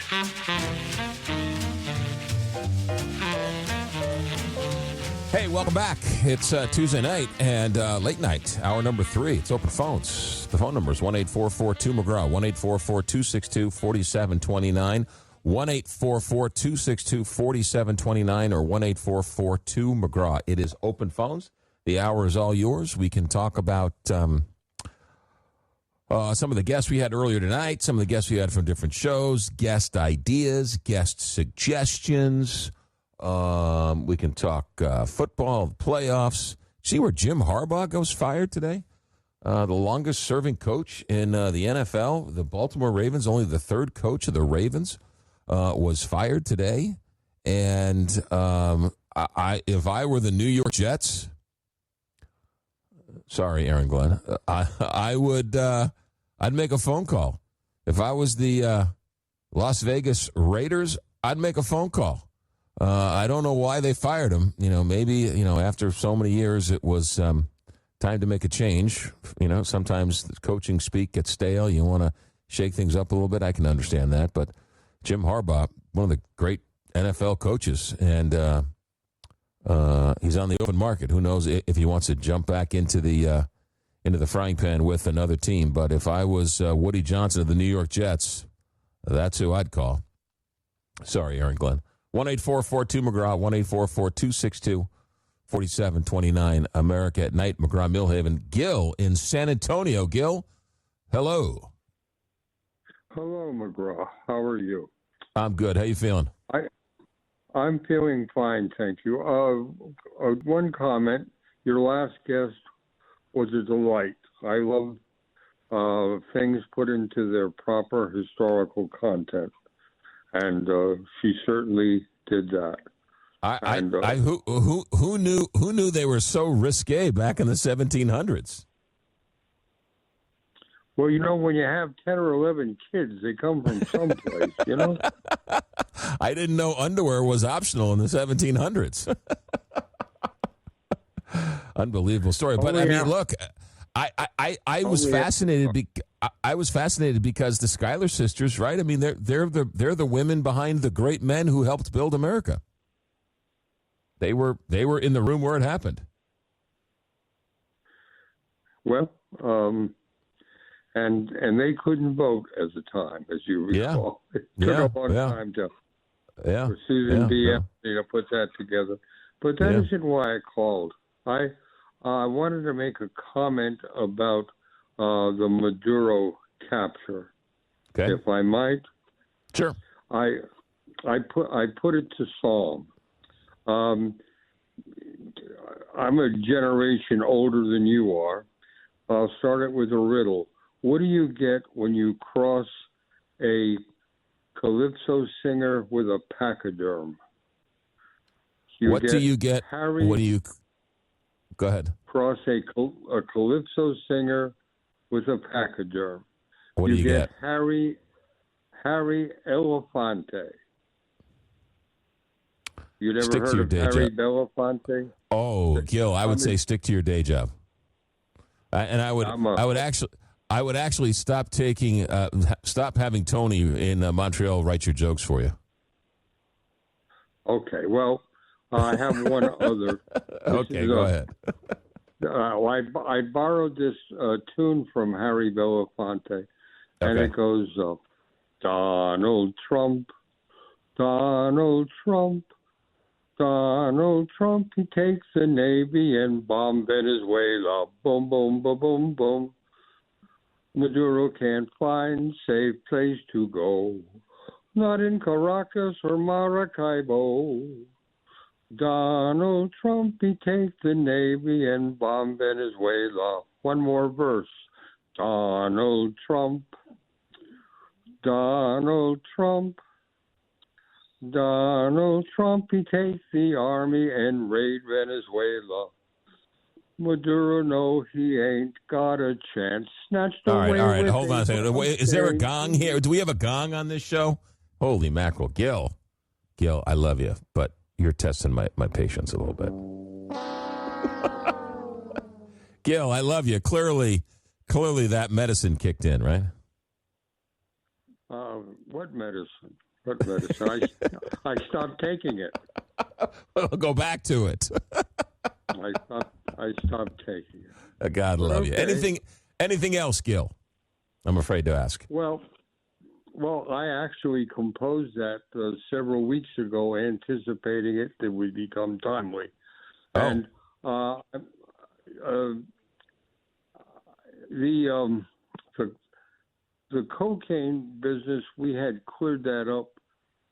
Hey, welcome back. It's Tuesday night and late night, hour number 3. It's open phones. The phone number is 1-844-2-McGraw, 1-844-262-4729, 1-844-262-4729, or 1-844-2-McGraw. It is open phones. The hour is all yours. We can talk about some of the guests we had earlier tonight, some of the guests we had from different shows, guest ideas, guest suggestions. We can talk football, playoffs. See where Jim Harbaugh goes fired today? The longest-serving coach in the NFL, the Baltimore Ravens, only the third coach of the Ravens, was fired today. And if I were the New York Jets... Sorry, Aaron Glenn. I would. I'd make a phone call. If I was the Las Vegas Raiders, I'd make a phone call. I don't know why they fired him. Maybe after so many years, it was time to make a change. Sometimes the coaching speak gets stale. You want to shake things up a little bit. I can understand that. But Jim Harbaugh, one of the great NFL coaches, and he's on the open market. Who knows if he wants to jump back into the frying pan with another team. But if I was Woody Johnson of the New York Jets, that's who I'd call. Sorry, Aaron Glenn. 1-844-2-McGraw, 1-844-262-4729. America at Night, McGraw Millhaven. Gil in San Antonio. Gil, hello. Hello, McGraw. How are you? I'm good. How you feeling? I'm feeling fine, thank you. One comment. Your last guest was a delight. I love things put into their proper historical content, and she certainly did that. Who knew they were so risque back in the 1700s? Well, when you have 10 or 11 kids, they come from someplace, I didn't know underwear was optional in the 1700s. Unbelievable story. But look, I was fascinated. I was fascinated because the Schuyler sisters, right? I mean, they're the women behind the great men who helped build America. They were in the room where it happened. Well, and they couldn't vote at the time, as you recall. Yeah. It took a long time for Susan B. Anthony to put that together. But that isn't why I called. I wanted to make a comment about the Maduro capture, if I might. Sure. I put it to Psalm. I'm a generation older than you are. I'll start it with a riddle. What do you get when you cross a calypso singer with a pachyderm? What do you get? What do you? Go ahead. Cross a calypso singer with a pachyderm. What do you get? Harry Elefante. You never stick heard to your of day Harry job. Belafonte? Oh, Gil, I would say stick to your day job. And I would actually stop having Tony in Montreal write your jokes for you. Okay, well, I have one other. Okay, go ahead. I borrowed this tune from Harry Belafonte, and it goes, Donald Trump, Donald Trump, Donald Trump, he takes the Navy and bomb Venezuela. Boom, boom, boom, boom, boom. Maduro can't find safe place to go. Not in Caracas or Maracaibo. Donald Trump, he takes the Navy and bomb Venezuela. One more verse. Donald Trump, Donald Trump, Donald Trump, he takes the army and raid Venezuela. Maduro, no, he ain't got a chance. Snatched away. All right. Hold on a second. Is there a gong here? Do we have a gong on this show? Holy mackerel. Gil, I love you, but you're testing my patience a little bit. Gil, I love you. Clearly that medicine kicked in, right? What medicine? What medicine? I stopped taking it. We'll go back to it. I stopped taking it. God love you. Anything else, Gil? I'm afraid to ask. Well, I actually composed that several weeks ago, anticipating it that would become timely. Oh. And the cocaine business, we had cleared that up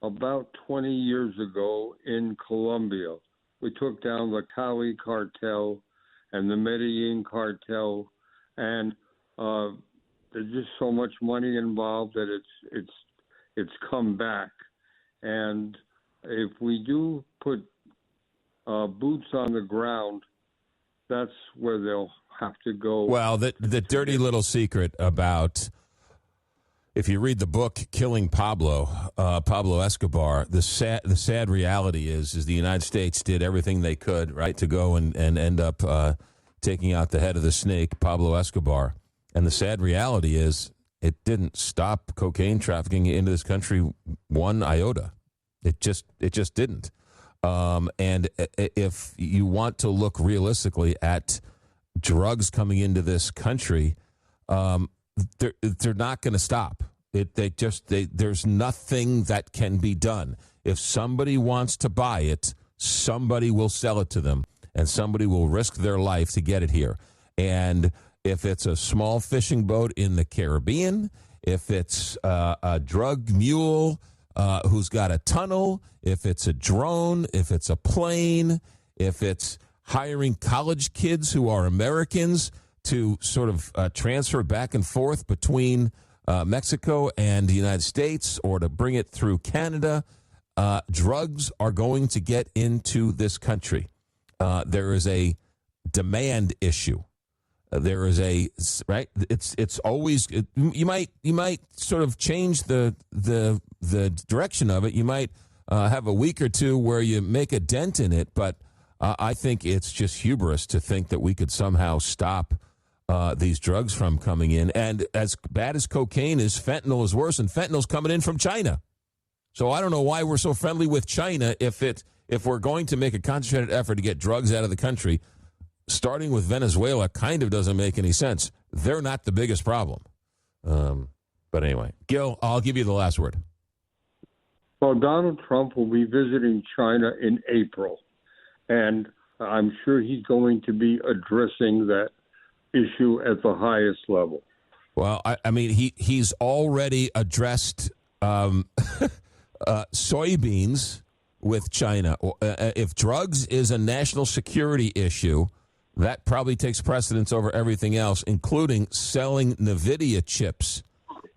about 20 years ago in Colombia. We took down the Cali cartel and the Medellin cartel, and there's just so much money involved that it's come back. And if we do put boots on the ground, that's where they'll have to go. Well, the dirty little secret about if you read the book Killing Pablo Escobar, the sad reality is the United States did everything they could, right, to go and end up taking out the head of the snake, Pablo Escobar. And the sad reality is it didn't stop cocaine trafficking into this country one iota. It just didn't. And if you want to look realistically at drugs coming into this country, they're not going to stop. There's nothing that can be done. If somebody wants to buy it, somebody will sell it to them, and somebody will risk their life to get it here. And if it's a small fishing boat in the Caribbean, if it's a drug mule who's got a tunnel, if it's a drone, if it's a plane, if it's hiring college kids who are Americans to sort of transfer back and forth between Mexico and the United States, or to bring it through Canada, drugs are going to get into this country. There is a demand issue. There is a right. It's always you might sort of change the direction of it. You might have a week or two where you make a dent in it, but I think it's just hubris to think that we could somehow stop these drugs from coming in. And as bad as cocaine is, fentanyl is worse, and fentanyl's coming in from China. So I don't know why we're so friendly with China if we're going to make a concentrated effort to get drugs out of the country. Starting with Venezuela kind of doesn't make any sense. They're not the biggest problem. But anyway, Gil, I'll give you the last word. Well, Donald Trump will be visiting China in April, and I'm sure he's going to be addressing that issue at the highest level. Well, I mean, he's already addressed soybeans with China. If drugs is a national security issue, that probably takes precedence over everything else, including selling NVIDIA chips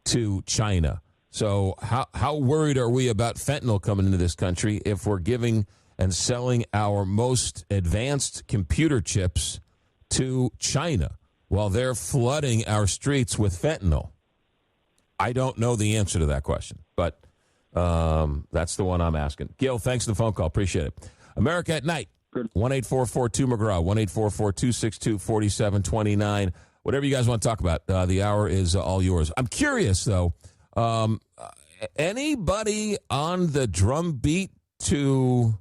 to China. So how worried are we about fentanyl coming into this country if we're giving and selling our most advanced computer chips to China while they're flooding our streets with fentanyl? I don't know the answer to that question, but that's the one I'm asking. Gil, thanks for the phone call. Appreciate it. America at Night, 1-844-2-McGraw, 1-844-262-4729. Whatever you guys want to talk about, the hour is all yours. I'm curious, though, anybody on the drumbeat to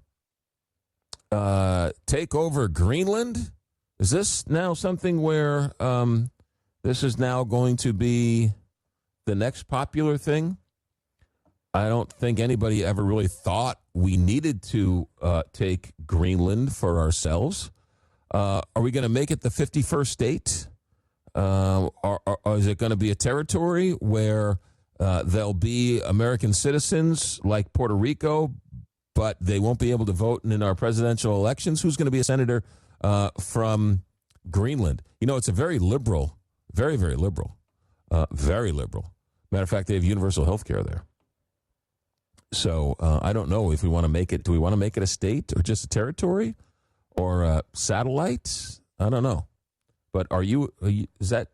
take over Greenland? Is this now something where this is now going to be the next popular thing? I don't think anybody ever really thought we needed to take Greenland for ourselves. Are we going to make it the 51st state? Or is it going to be a territory where there'll be American citizens like Puerto Rico, but they won't be able to vote in our presidential elections? Who's going to be a senator from Greenland? You know, it's a very liberal, very, very liberal, very liberal. Matter of fact, they have universal health care there. So I don't know if we want to make it. Do we want to make it a state or just a territory or a satellite? I don't know. But is that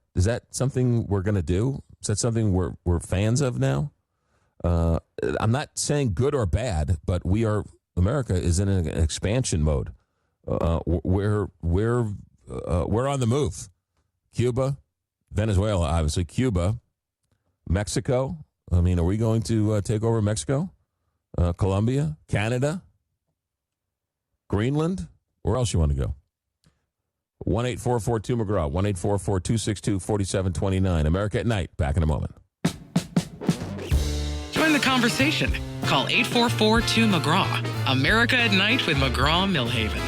something we're going to do? Is that something we're fans of now? I'm not saying good or bad, but America is in an expansion mode. We're on the move. Cuba, Venezuela, obviously. Cuba, Mexico. I mean, are we going to take over Mexico? Colombia, Canada, Greenland. Where else you want to go? 1-844-2-McGraw, 1-844-262-4729. America at Night. Back in a moment. Join the conversation. Call 844-2-McGraw. America at Night with McGraw Millhaven.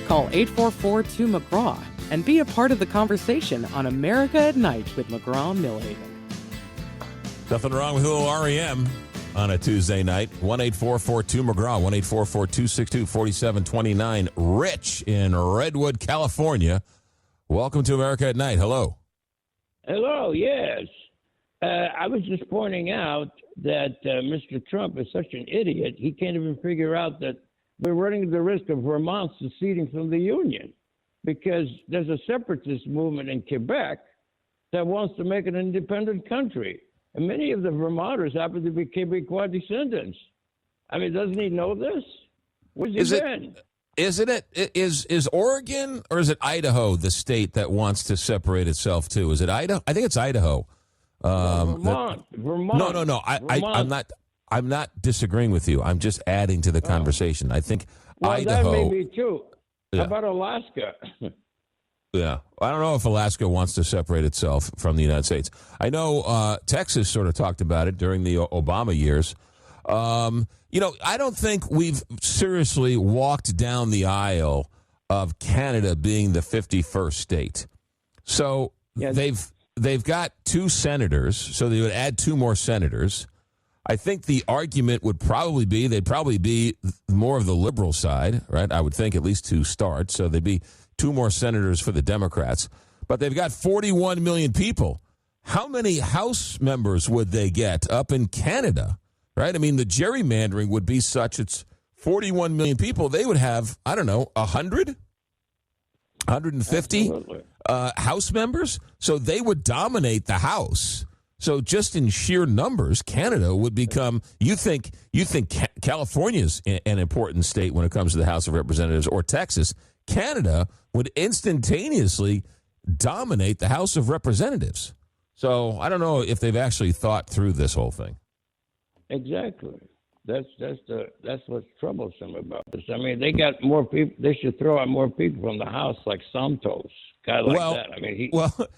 Call 844-2-McGraw and be a part of the conversation on America at Night with McGraw Millhaven. Nothing wrong with a little REM on a Tuesday night. 1-844-2-McGraw, 1-844-262-4729. Rich in Redwood, California. Welcome to America at Night. Hello. Hello, yes. I was just pointing out that Mr. Trump is such an idiot, he can't even figure out that we're running the risk of Vermont seceding from the Union because there's a separatist movement in Quebec that wants to make an independent country. And many of the Vermonters happen to be Quebecois descendants. I mean, doesn't he know this? Where's he been? Is Oregon or is it Idaho the state that wants to separate itself too? Is it Idaho? I think it's Idaho. Vermont. No. I'm not disagreeing with you. I'm just adding to the conversation. I think Idaho. That may be true. Yeah. How about Alaska? Yeah. I don't know if Alaska wants to separate itself from the United States. I know Texas sort of talked about it during the Obama years. I don't think we've seriously walked down the aisle of Canada being the 51st state. So they've got 2 senators, so they would add 2 more senators. I think the argument would probably be they'd probably be more of the liberal side, right? I would think at least 2 start, so they'd be 2 more senators for the Democrats. But they've got 41 million people. How many House members would they get up in Canada, right? I mean, the gerrymandering would be such it's 41 million people. They would have, 100, 150 House members. So they would dominate the House. So just in sheer numbers, Canada would become, you think California's an important state when it comes to the House of Representatives, or Texas. Canada would instantaneously dominate the House of Representatives. So I don't know if they've actually thought through this whole thing. Exactly. That's what's troublesome about this. I mean, they got more people. They should throw out more people from the House, like Santos, guy like that. I mean,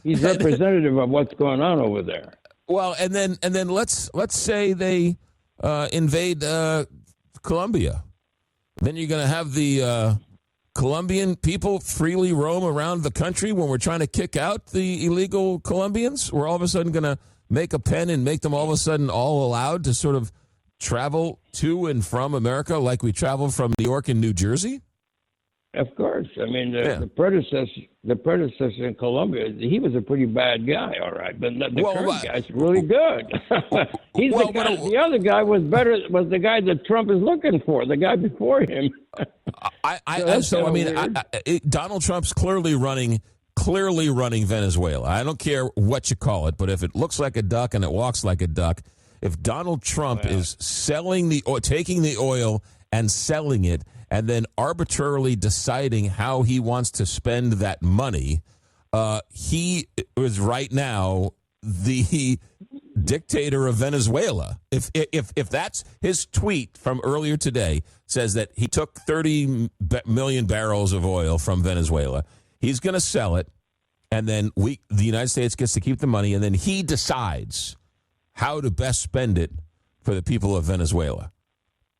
he's representative of what's going on over there. Well, and then let's say they invade Colombia. Then you're going to have the Colombian people freely roam around the country when we're trying to kick out the illegal Colombians. We're all of a sudden going to make a pen and make them all of a sudden all allowed to sort of travel to and from America like we travel from New York and New Jersey? Of course. I mean, the predecessor in Colombia, he was a pretty bad guy, all right. But the current guy's really good. The other guy was the guy that Trump is looking for, the guy before him. Donald Trump's clearly running Venezuela. I don't care what you call it, but if it looks like a duck and it walks like a duck, if Donald Trump is taking the oil and selling it, and then arbitrarily deciding how he wants to spend that money, he is right now the dictator of Venezuela. If that's his tweet from earlier today says that he took 30 million barrels of oil from Venezuela, he's going to sell it, and then the United States gets to keep the money, and then he decides how to best spend it for the people of Venezuela.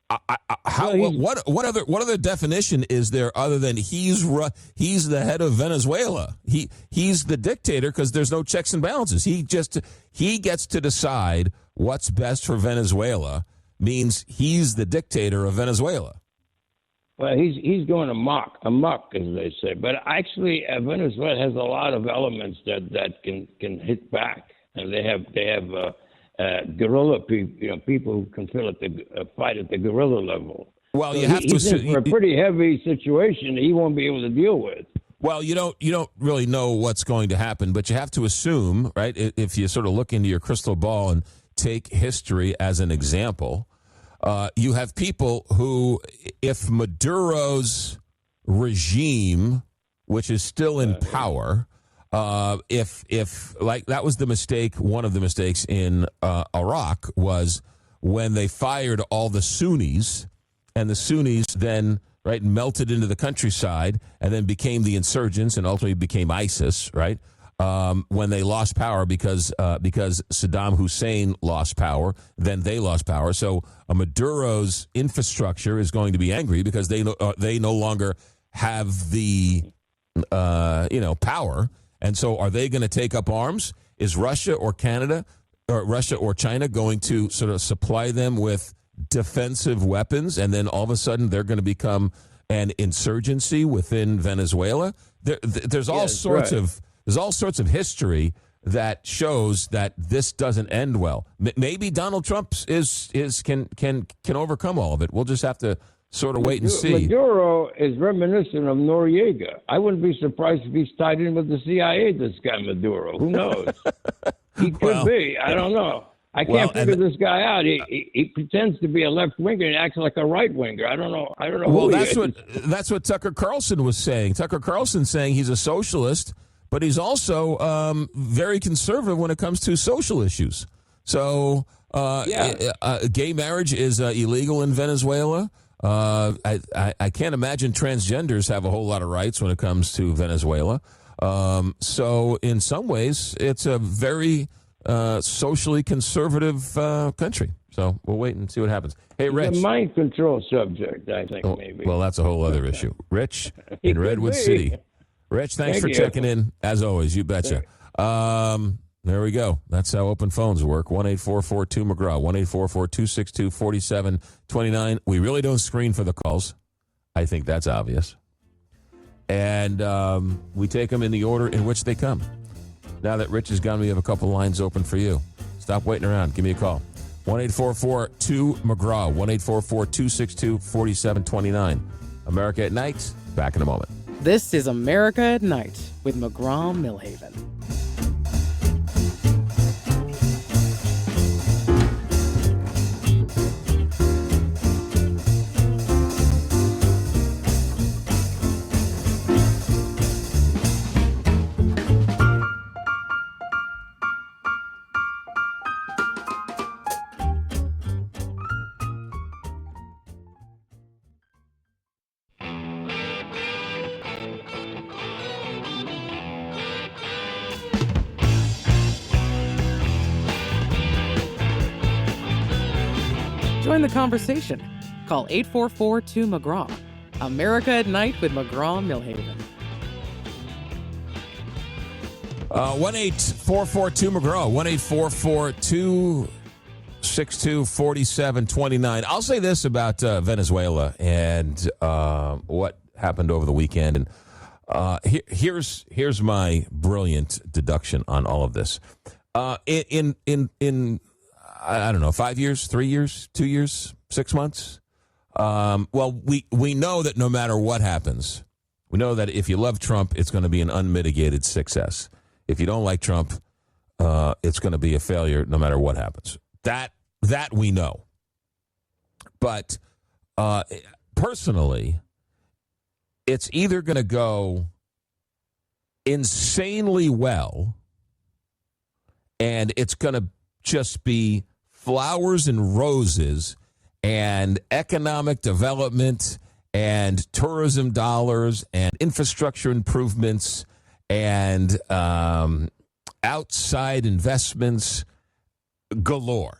What other definition is there other than he's the head of Venezuela? He's the dictator because there's no checks and balances. He gets to decide what's best for Venezuela. Means he's the dictator of Venezuela. Well, he's going amok, as they say. But actually, Venezuela has a lot of elements that can hit back, and they have guerrilla people who can fight at the guerrilla level. Well, so you have to assume for a pretty heavy situation he won't be able to deal with. Well, you don't really know what's going to happen, but you have to assume, right? If you sort of look into your crystal ball and take history as an example, you have people who, if Maduro's regime, which is still in power. If like that was the mistake, one of the mistakes in Iraq was when they fired all the Sunnis, and the Sunnis then melted into the countryside and then became the insurgents and ultimately became ISIS, right? When they lost power because Saddam Hussein lost power, then they lost power. So Maduro's infrastructure is going to be angry because they no longer have the power. And so are they going to take up arms? Is Russia or Canada Russia or China going to sort of supply them with defensive weapons, and then all of a sudden they're going to become an insurgency within Venezuela? There's all sorts of history that shows that this doesn't end well. Maybe Donald Trump can overcome all of it. We'll just have to sort of wait and see. Maduro is reminiscent of Noriega. I wouldn't be surprised if he's tied in with the CIA, this guy Maduro. Who knows? He could be. I don't know. I can't figure this guy out. He pretends to be a left winger and acts like a right winger. I don't know. Well, that's what Tucker Carlson was saying. Tucker Carlson's saying he's a socialist, but he's also very conservative when it comes to social issues. So gay marriage is illegal in Venezuela. I can't imagine transgenders have a whole lot of rights when it comes to Venezuela. So in some ways, it's a very socially conservative country. So we'll wait and see what happens. Hey, Rich. It's a mind control subject, I think, maybe. Well, that's a whole other issue. Rich in Redwood City. Rich, thanks for checking in. As always, you betcha. There we go. That's how open phones work. 1-844-2-McGraw, 1-844-262-4729. We really don't screen for the calls. I think that's obvious. And we take them in the order in which they come. Now that Rich is gone, we have a couple lines open for you. Stop waiting around. Give me a call. 1-844-2-McGraw, 1-844-262-4729. America at Night. Back in a moment. This is America at Night with McGraw Millhaven. Join the conversation. Call 844-2-McGraw. America at Night with McGraw Millhaven. 1-844-2-McGraw, 1-844-262-4729. I'll say this about Venezuela and what happened over the weekend. And here's my brilliant deduction on all of this. In I don't know, 5 years, 3 years, 2 years, 6 months. Well, we know that no matter what happens, we know that if you love Trump, it's going to be an unmitigated success. If you don't like Trump, it's going to be a failure no matter what happens. That we know. But personally, it's either going to go insanely well, and it's going to just be flowers and roses and economic development and tourism dollars and infrastructure improvements and outside investments galore.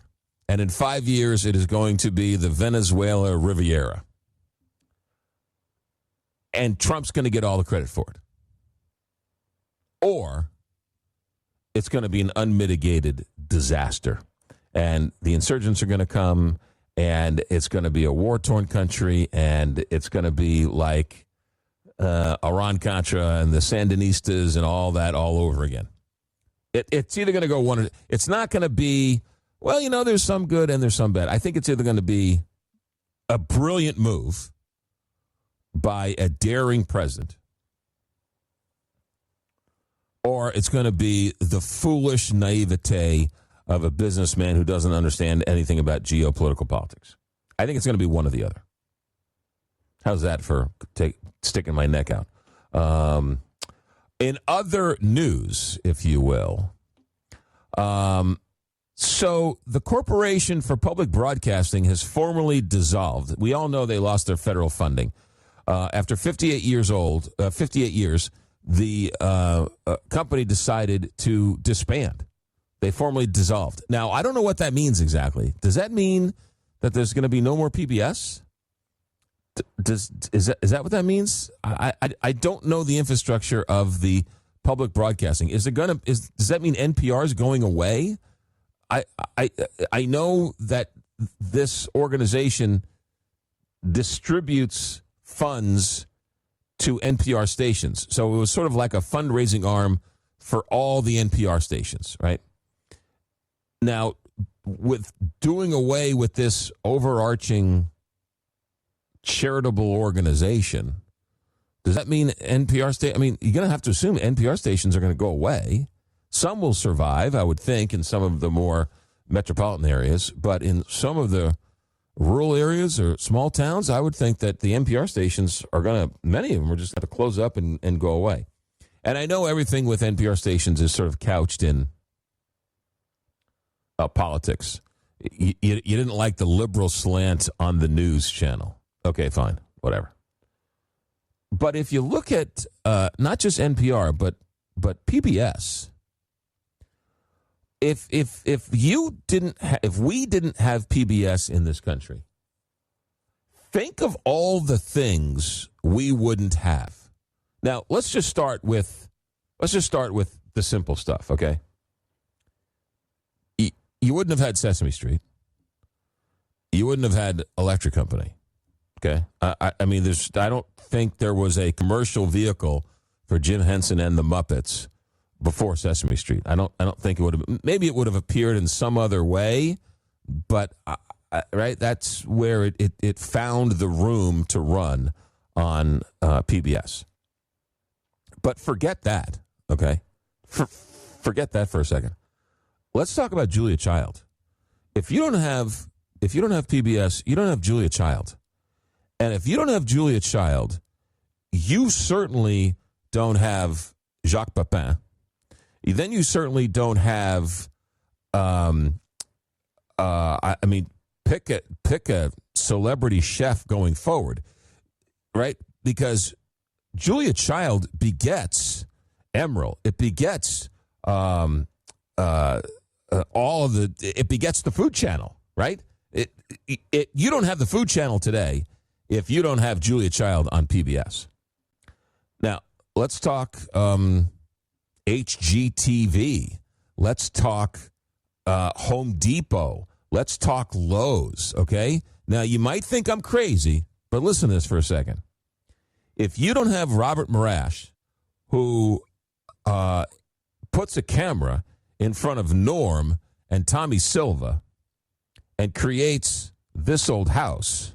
And in 5 years, it is going to be the Venezuela Riviera. And Trump's going to get all the credit for it. Or it's going to be an unmitigated disaster. And the insurgents are going to come, and it's going to be a war-torn country, and it's going to be like Iran-Contra and the Sandinistas and all that all over again. It's either going to go one or... It's not going to be, well, you know, there's some good and there's some bad. I think it's either going to be a brilliant move by a daring president, or it's going to be the foolish naivete of a businessman who doesn't understand anything about geopolitical politics. I think it's going to be one or the other. How's that for sticking my neck out? In other news, if you will, so the Corporation for Public Broadcasting has formally dissolved. We all know they lost their federal funding. After 58 years, the company decided to disband. They formally dissolved. Now, I don't know what that means exactly. Does that mean that there's going to be no more PBS? Is that what that means? I don't know the infrastructure of the public broadcasting. Does that mean NPR is going away? I know that this organization distributes funds to NPR stations. So it was sort of like a fundraising arm for all the NPR stations, right? Now, with doing away with this overarching charitable organization, does that mean NPR I mean, you're going to have to assume NPR stations are going to go away. Some will survive, I would think, in some of the more metropolitan areas, but in some of the rural areas or small towns, I would think that the NPR stations are going to, many of them are just going to close up and go away. And I know everything with NPR stations is sort of couched in politics. You didn't like the liberal slant on the news channel. Okay, fine, whatever. But if you look at not just NPR, but PBS, if we didn't have PBS in this country, think of all the things we wouldn't have. Now, let's just start with the simple stuff, okay? You wouldn't have had Sesame Street. You wouldn't have had Electric Company. Okay, I mean, I don't think there was a commercial vehicle for Jim Henson and the Muppets before Sesame Street. I don't think it would have. Maybe it would have appeared in some other way, but right, that's where it found the room to run on PBS. But forget that. Okay, forget that for a second. Let's talk about Julia Child. If you don't have PBS, you don't have Julia Child. And if you don't have Julia Child, you certainly don't have Jacques Pepin. Then you certainly don't have, pick a celebrity chef going forward, right? Because Julia Child begets Emeril. It begets it begets the Food Channel, right? You don't have the Food Channel today if you don't have Julia Child on PBS. Now, let's talk HGTV. Let's talk Home Depot. Let's talk Lowe's, okay? Now, you might think I'm crazy, but listen to this for a second. If you don't have Robert Marash, who puts a camera in front of Norm and Tommy Silva and creates This Old House,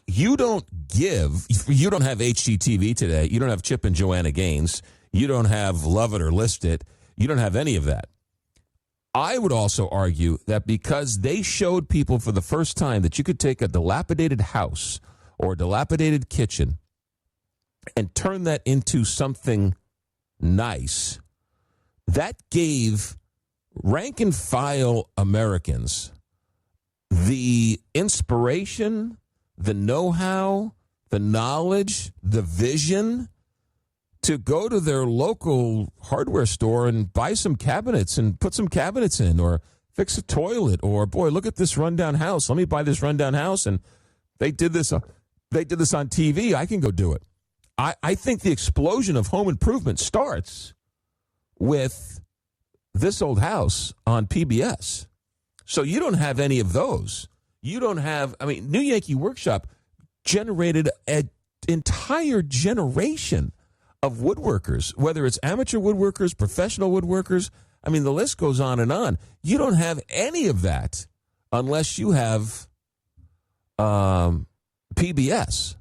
you don't have HGTV today. You don't have Chip and Joanna Gaines. You don't have Love It or List It. You don't have any of that. I would also argue that because they showed people for the first time that you could take a dilapidated house or a dilapidated kitchen and turn that into something nice, that gave rank and file Americans the inspiration, the know-how, the knowledge, the vision to go to their local hardware store and buy some cabinets and put some cabinets in, or fix a toilet, or, boy, look at this rundown house. Let me buy this rundown house. And they did this on TV. I can go do it. I think the explosion of home improvement starts with This Old House on PBS. So you don't have any of those. You don't have, New Yankee Workshop generated an entire generation of woodworkers, whether it's amateur woodworkers, professional woodworkers. The list goes on and on. You don't have any of that unless you have PBS.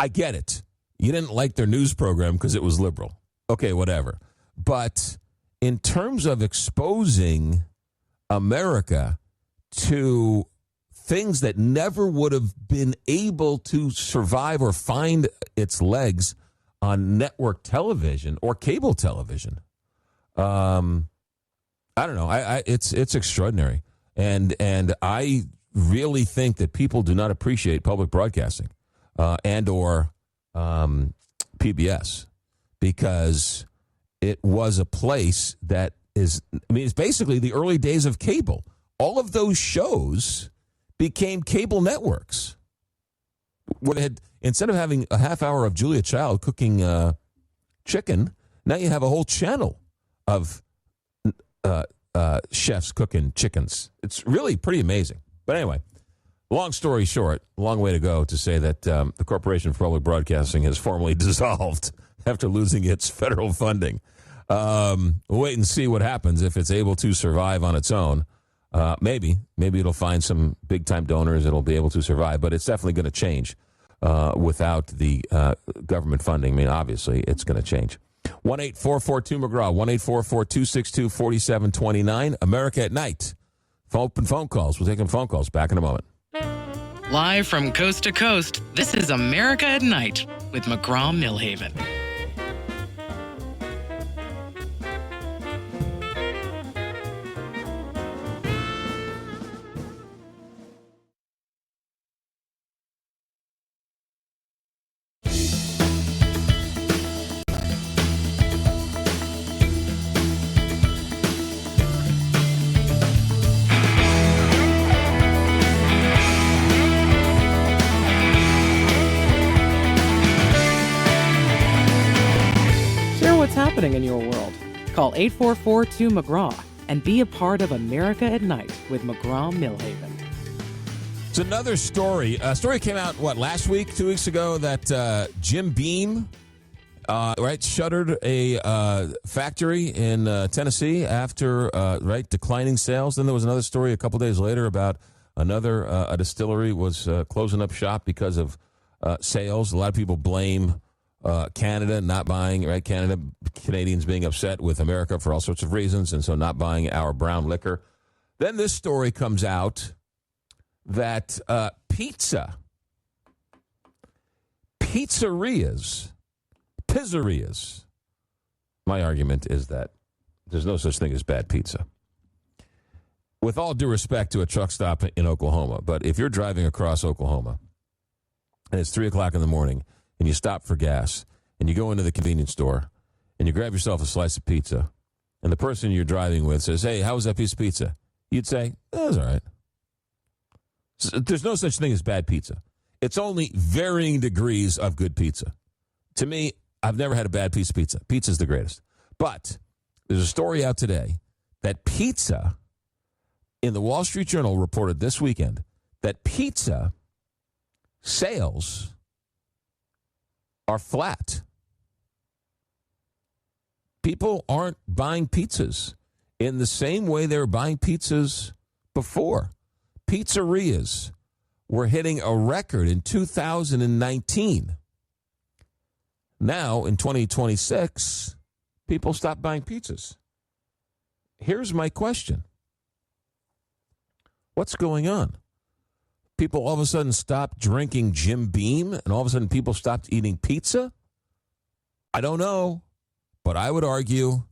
I get it. You didn't like their news program because it was liberal. Okay, whatever. But in terms of exposing America to things that never would have been able to survive or find its legs on network television or cable television, I don't know. It's extraordinary, and I really think that people do not appreciate public broadcasting and or PBS, because it was a place that is, it's basically the early days of cable. All of those shows became cable networks, where they had, instead of having a half hour of Julia Child cooking chicken, now you have a whole channel of chefs cooking chickens. It's really pretty amazing. But anyway, long story short, long way to go to say that the Corporation for Public Broadcasting has formally dissolved after losing its federal funding. We'll wait and see what happens if it's able to survive on its own. Maybe it'll find some big-time donors. It'll be able to survive, but it's definitely going to change without the government funding. I mean, obviously, it's going to change. 1-844-2-McGraw, 1-844-262-4729. America at Night. Open phone calls. We'll take some phone calls. Back in a moment. Live from coast to coast, this is America at Night with McGraw Millhaven. Happening in your world. Call 844-2-McGraw and be a part of America at Night with McGraw Millhaven. It's another story. A story came out, last week, 2 weeks ago, that Jim Beam, shuttered a factory in Tennessee after, declining sales. Then there was another story a couple days later about another a distillery was closing up shop because of sales. A lot of people blame Canada not buying, Canadians being upset with America for all sorts of reasons, and so not buying our brown liquor. Then this story comes out that pizzerias, my argument is that there's no such thing as bad pizza. With all due respect to a truck stop in Oklahoma, but if you're driving across Oklahoma and it's 3 o'clock in the morning, and you stop for gas, and you go into the convenience store, and you grab yourself a slice of pizza, and the person you're driving with says, "Hey, how was that piece of pizza?" You'd say, "That's all right." So there's no such thing as bad pizza. It's only varying degrees of good pizza. To me, I've never had a bad piece of pizza. Pizza's the greatest. But there's a story out today that pizza, in the Wall Street Journal reported this weekend, that pizza sales are flat. People aren't buying pizzas in the same way they were buying pizzas before. Pizzerias were hitting a record in 2019. Now, in 2026, people stop buying pizzas. Here's my question. What's going on? People all of a sudden stopped drinking Jim Beam, and all of a sudden people stopped eating pizza? I don't know, but I would argue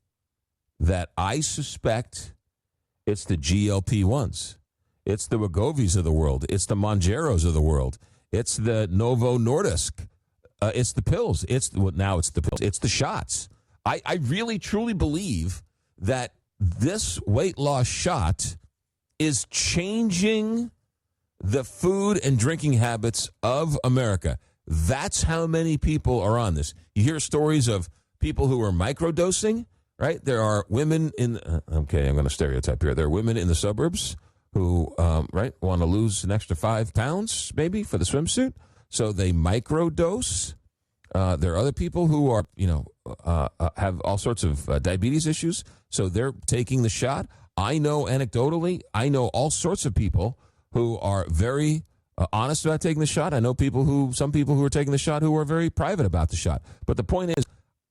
that I suspect it's the GLP-1s. It's the Wegovy's of the world. It's the Mongeros of the world. It's the Novo Nordisk. It's the pills. Now it's the pills. It's the shots. I really, truly believe that this weight loss shot is changing the food and drinking habits of America. That's how many people are on this. You hear stories of people who are microdosing, right? There are women in, I'm going to stereotype here. There are women in the suburbs who, want to lose an extra 5 pounds maybe for the swimsuit. So they microdose. There are other people who are, have all sorts of diabetes issues. So they're taking the shot. I know anecdotally, all sorts of people who are very honest about taking the shot. I know some people who are taking the shot who are very private about the shot. But the point is,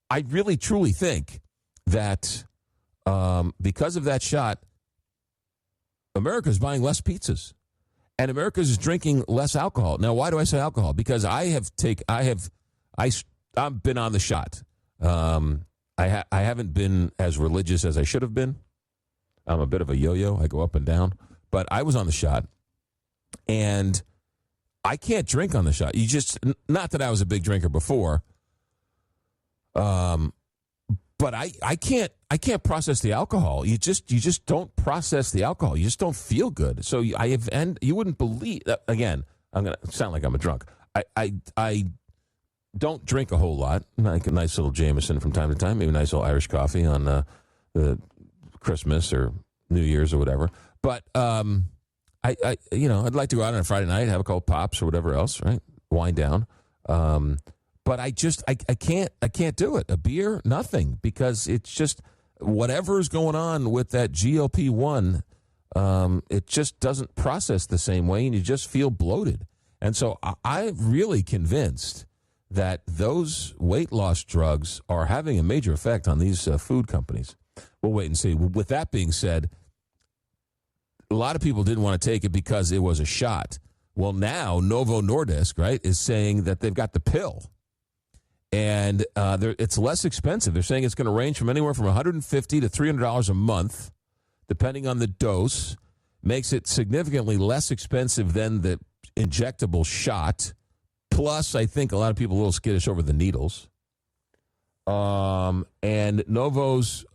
I really truly think that because of that shot, America is buying less pizzas, and America is drinking less alcohol. Now, why do I say alcohol? Because I've been on the shot. I haven't been as religious as I should have been. I'm a bit of a yo-yo. I go up and down. But I was on the shot. And I can't drink on the shot. Not that I was a big drinker before, but I can't process the alcohol. You just don't process the alcohol. You just don't feel good. So you wouldn't believe. Again, I'm gonna sound like I'm a drunk. I don't drink a whole lot. Like a nice little Jameson from time to time, maybe a nice little Irish coffee on the Christmas or New Year's or whatever. But I'd like to go out on a Friday night, have a couple pops or whatever else, right? Wind down. But I can't do it. A beer, nothing, because it's just whatever's going on with that GLP-1. It just doesn't process the same way, and you just feel bloated. And so I'm really convinced that those weight loss drugs are having a major effect on these food companies. We'll wait and see. With that being said, a lot of people didn't want to take it because it was a shot. Well, now Novo Nordisk, right, is saying that they've got the pill. And it's less expensive. They're saying it's going to range from anywhere from $150 to $300 a month, depending on the dose. Makes it significantly less expensive than the injectable shot. Plus, I think a lot of people are a little skittish over the needles. And Novo's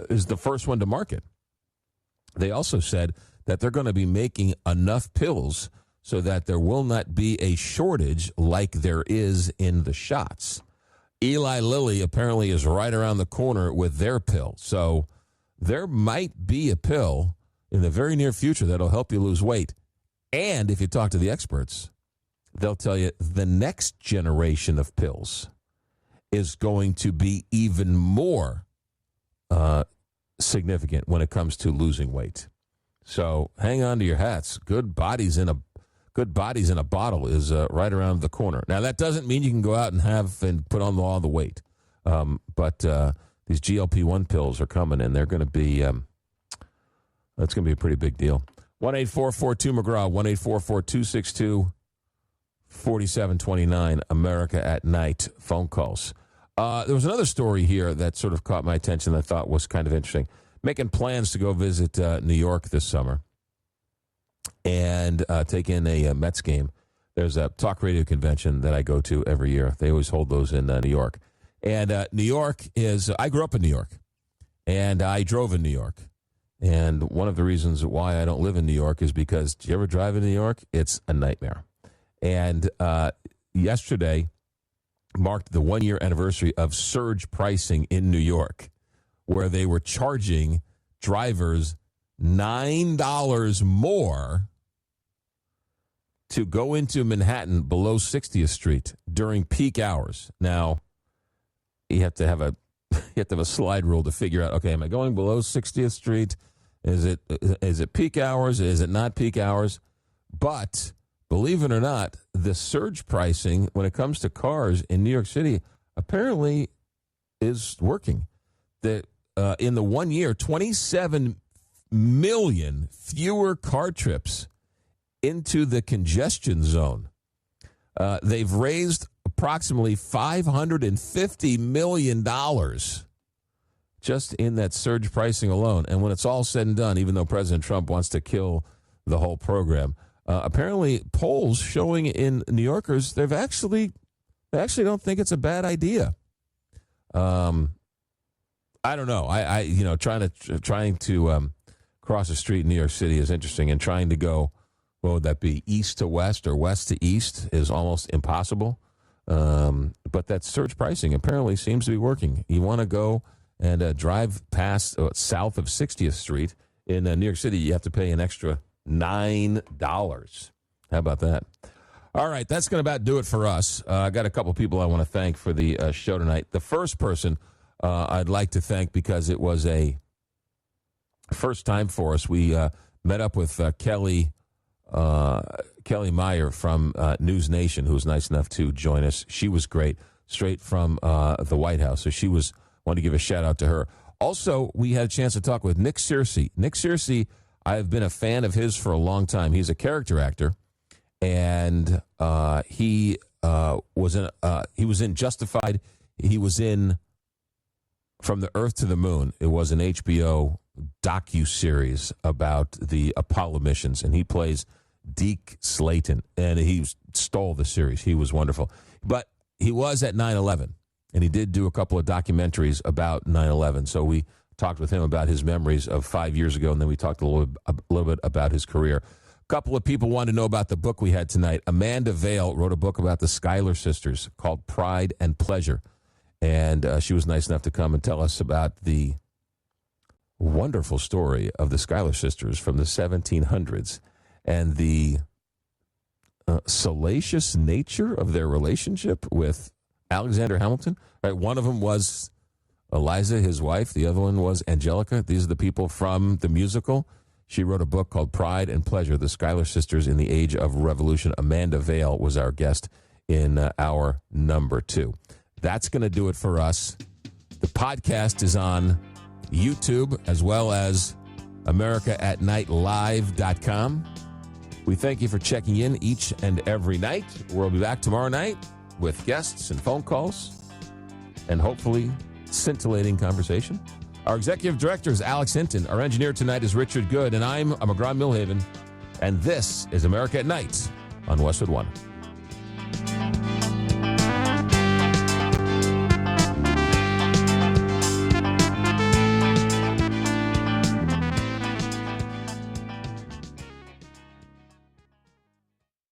is the first one to market. They also said that they're going to be making enough pills so that there will not be a shortage like there is in the shots. Eli Lilly apparently is right around the corner with their pill. So there might be a pill in the very near future that'll help you lose weight. And if you talk to the experts, they'll tell you the next generation of pills is going to be even more significant when it comes to losing weight. So hang on to your hats. Good bodies in a bottle is right around the corner. Now that doesn't mean you can go out and put on all the weight, but these GLP-1 pills are coming, and they're going to be that's going to be a pretty big deal. 1-844-2-McGraw, 1-844-262-4729. America at Night phone calls. There was another story here that sort of caught my attention that I thought was kind of interesting. Making plans to go visit New York this summer and take in a Mets game. There's a talk radio convention that I go to every year. They always hold those in New York. And New York is, I grew up in New York, and I drove in New York. And one of the reasons why I don't live in New York is because, do you ever drive in New York? It's a nightmare. And yesterday marked the 1-year anniversary of surge pricing in New York, where they were charging drivers $9 more to go into Manhattan below 60th Street during peak hours. Now, you have to have a slide rule to figure out, okay, am I going below 60th Street? Is it peak hours? Is it not peak hours? But believe it or not, the surge pricing when it comes to cars in New York City apparently is working. In the 1 year, 27 million fewer car trips into the congestion zone. They've raised approximately $550 million just in that surge pricing alone. And when it's all said and done, even though President Trump wants to kill the whole program, apparently polls showing in New Yorkers, they actually don't think it's a bad idea. I don't know. Trying to cross a street in New York City is interesting, and trying to go, what would that be, east to west or west to east is almost impossible. But that surge pricing apparently seems to be working. You want to go and drive past south of 60th Street in New York City, you have to pay an extra $9. How about that? All right, that's going to about do it for us. I got a couple people I want to thank for the show tonight. The first person I'd like to thank, because it was a first time for us. We met up with Kellie Meyer from NewsNation, who was nice enough to join us. She was great, straight from the White House. So wanted to give a shout out to her. Also, we had a chance to talk with Nick Searcy. Nick Searcy, I've been a fan of his for a long time. He's a character actor, and he was in Justified. He was in From the Earth to the Moon. It was an HBO docu-series about the Apollo missions, and he plays Deke Slayton, and he stole the series. He was wonderful. But he was at 9/11, and he did do a couple of documentaries about 9/11. So we talked with him about his memories of 5 years ago, and then we talked a little bit about his career. A couple of people wanted to know about the book we had tonight. Amanda Vale wrote a book about the Schuyler sisters called Pride and Pleasure, and she was nice enough to come and tell us about the wonderful story of the Schuyler sisters from the 1700s and the salacious nature of their relationship with Alexander Hamilton. Right, one of them was Eliza, his wife. The other one was Angelica. These are the people from the musical. She wrote a book called Pride and Pleasure, The Schuyler Sisters in the Age of Revolution. Amanda Vale was our guest in hour number 2. That's going to do it for us. The podcast is on YouTube as well as AmericaAtNightLive.com. We thank you for checking in each and every night. We'll be back tomorrow night with guests and phone calls and hopefully scintillating conversation. Our executive director is Alex Hinton. Our engineer tonight is Richard Good, and I'm McGraw Millhaven. And this is America at Night on Westwood One.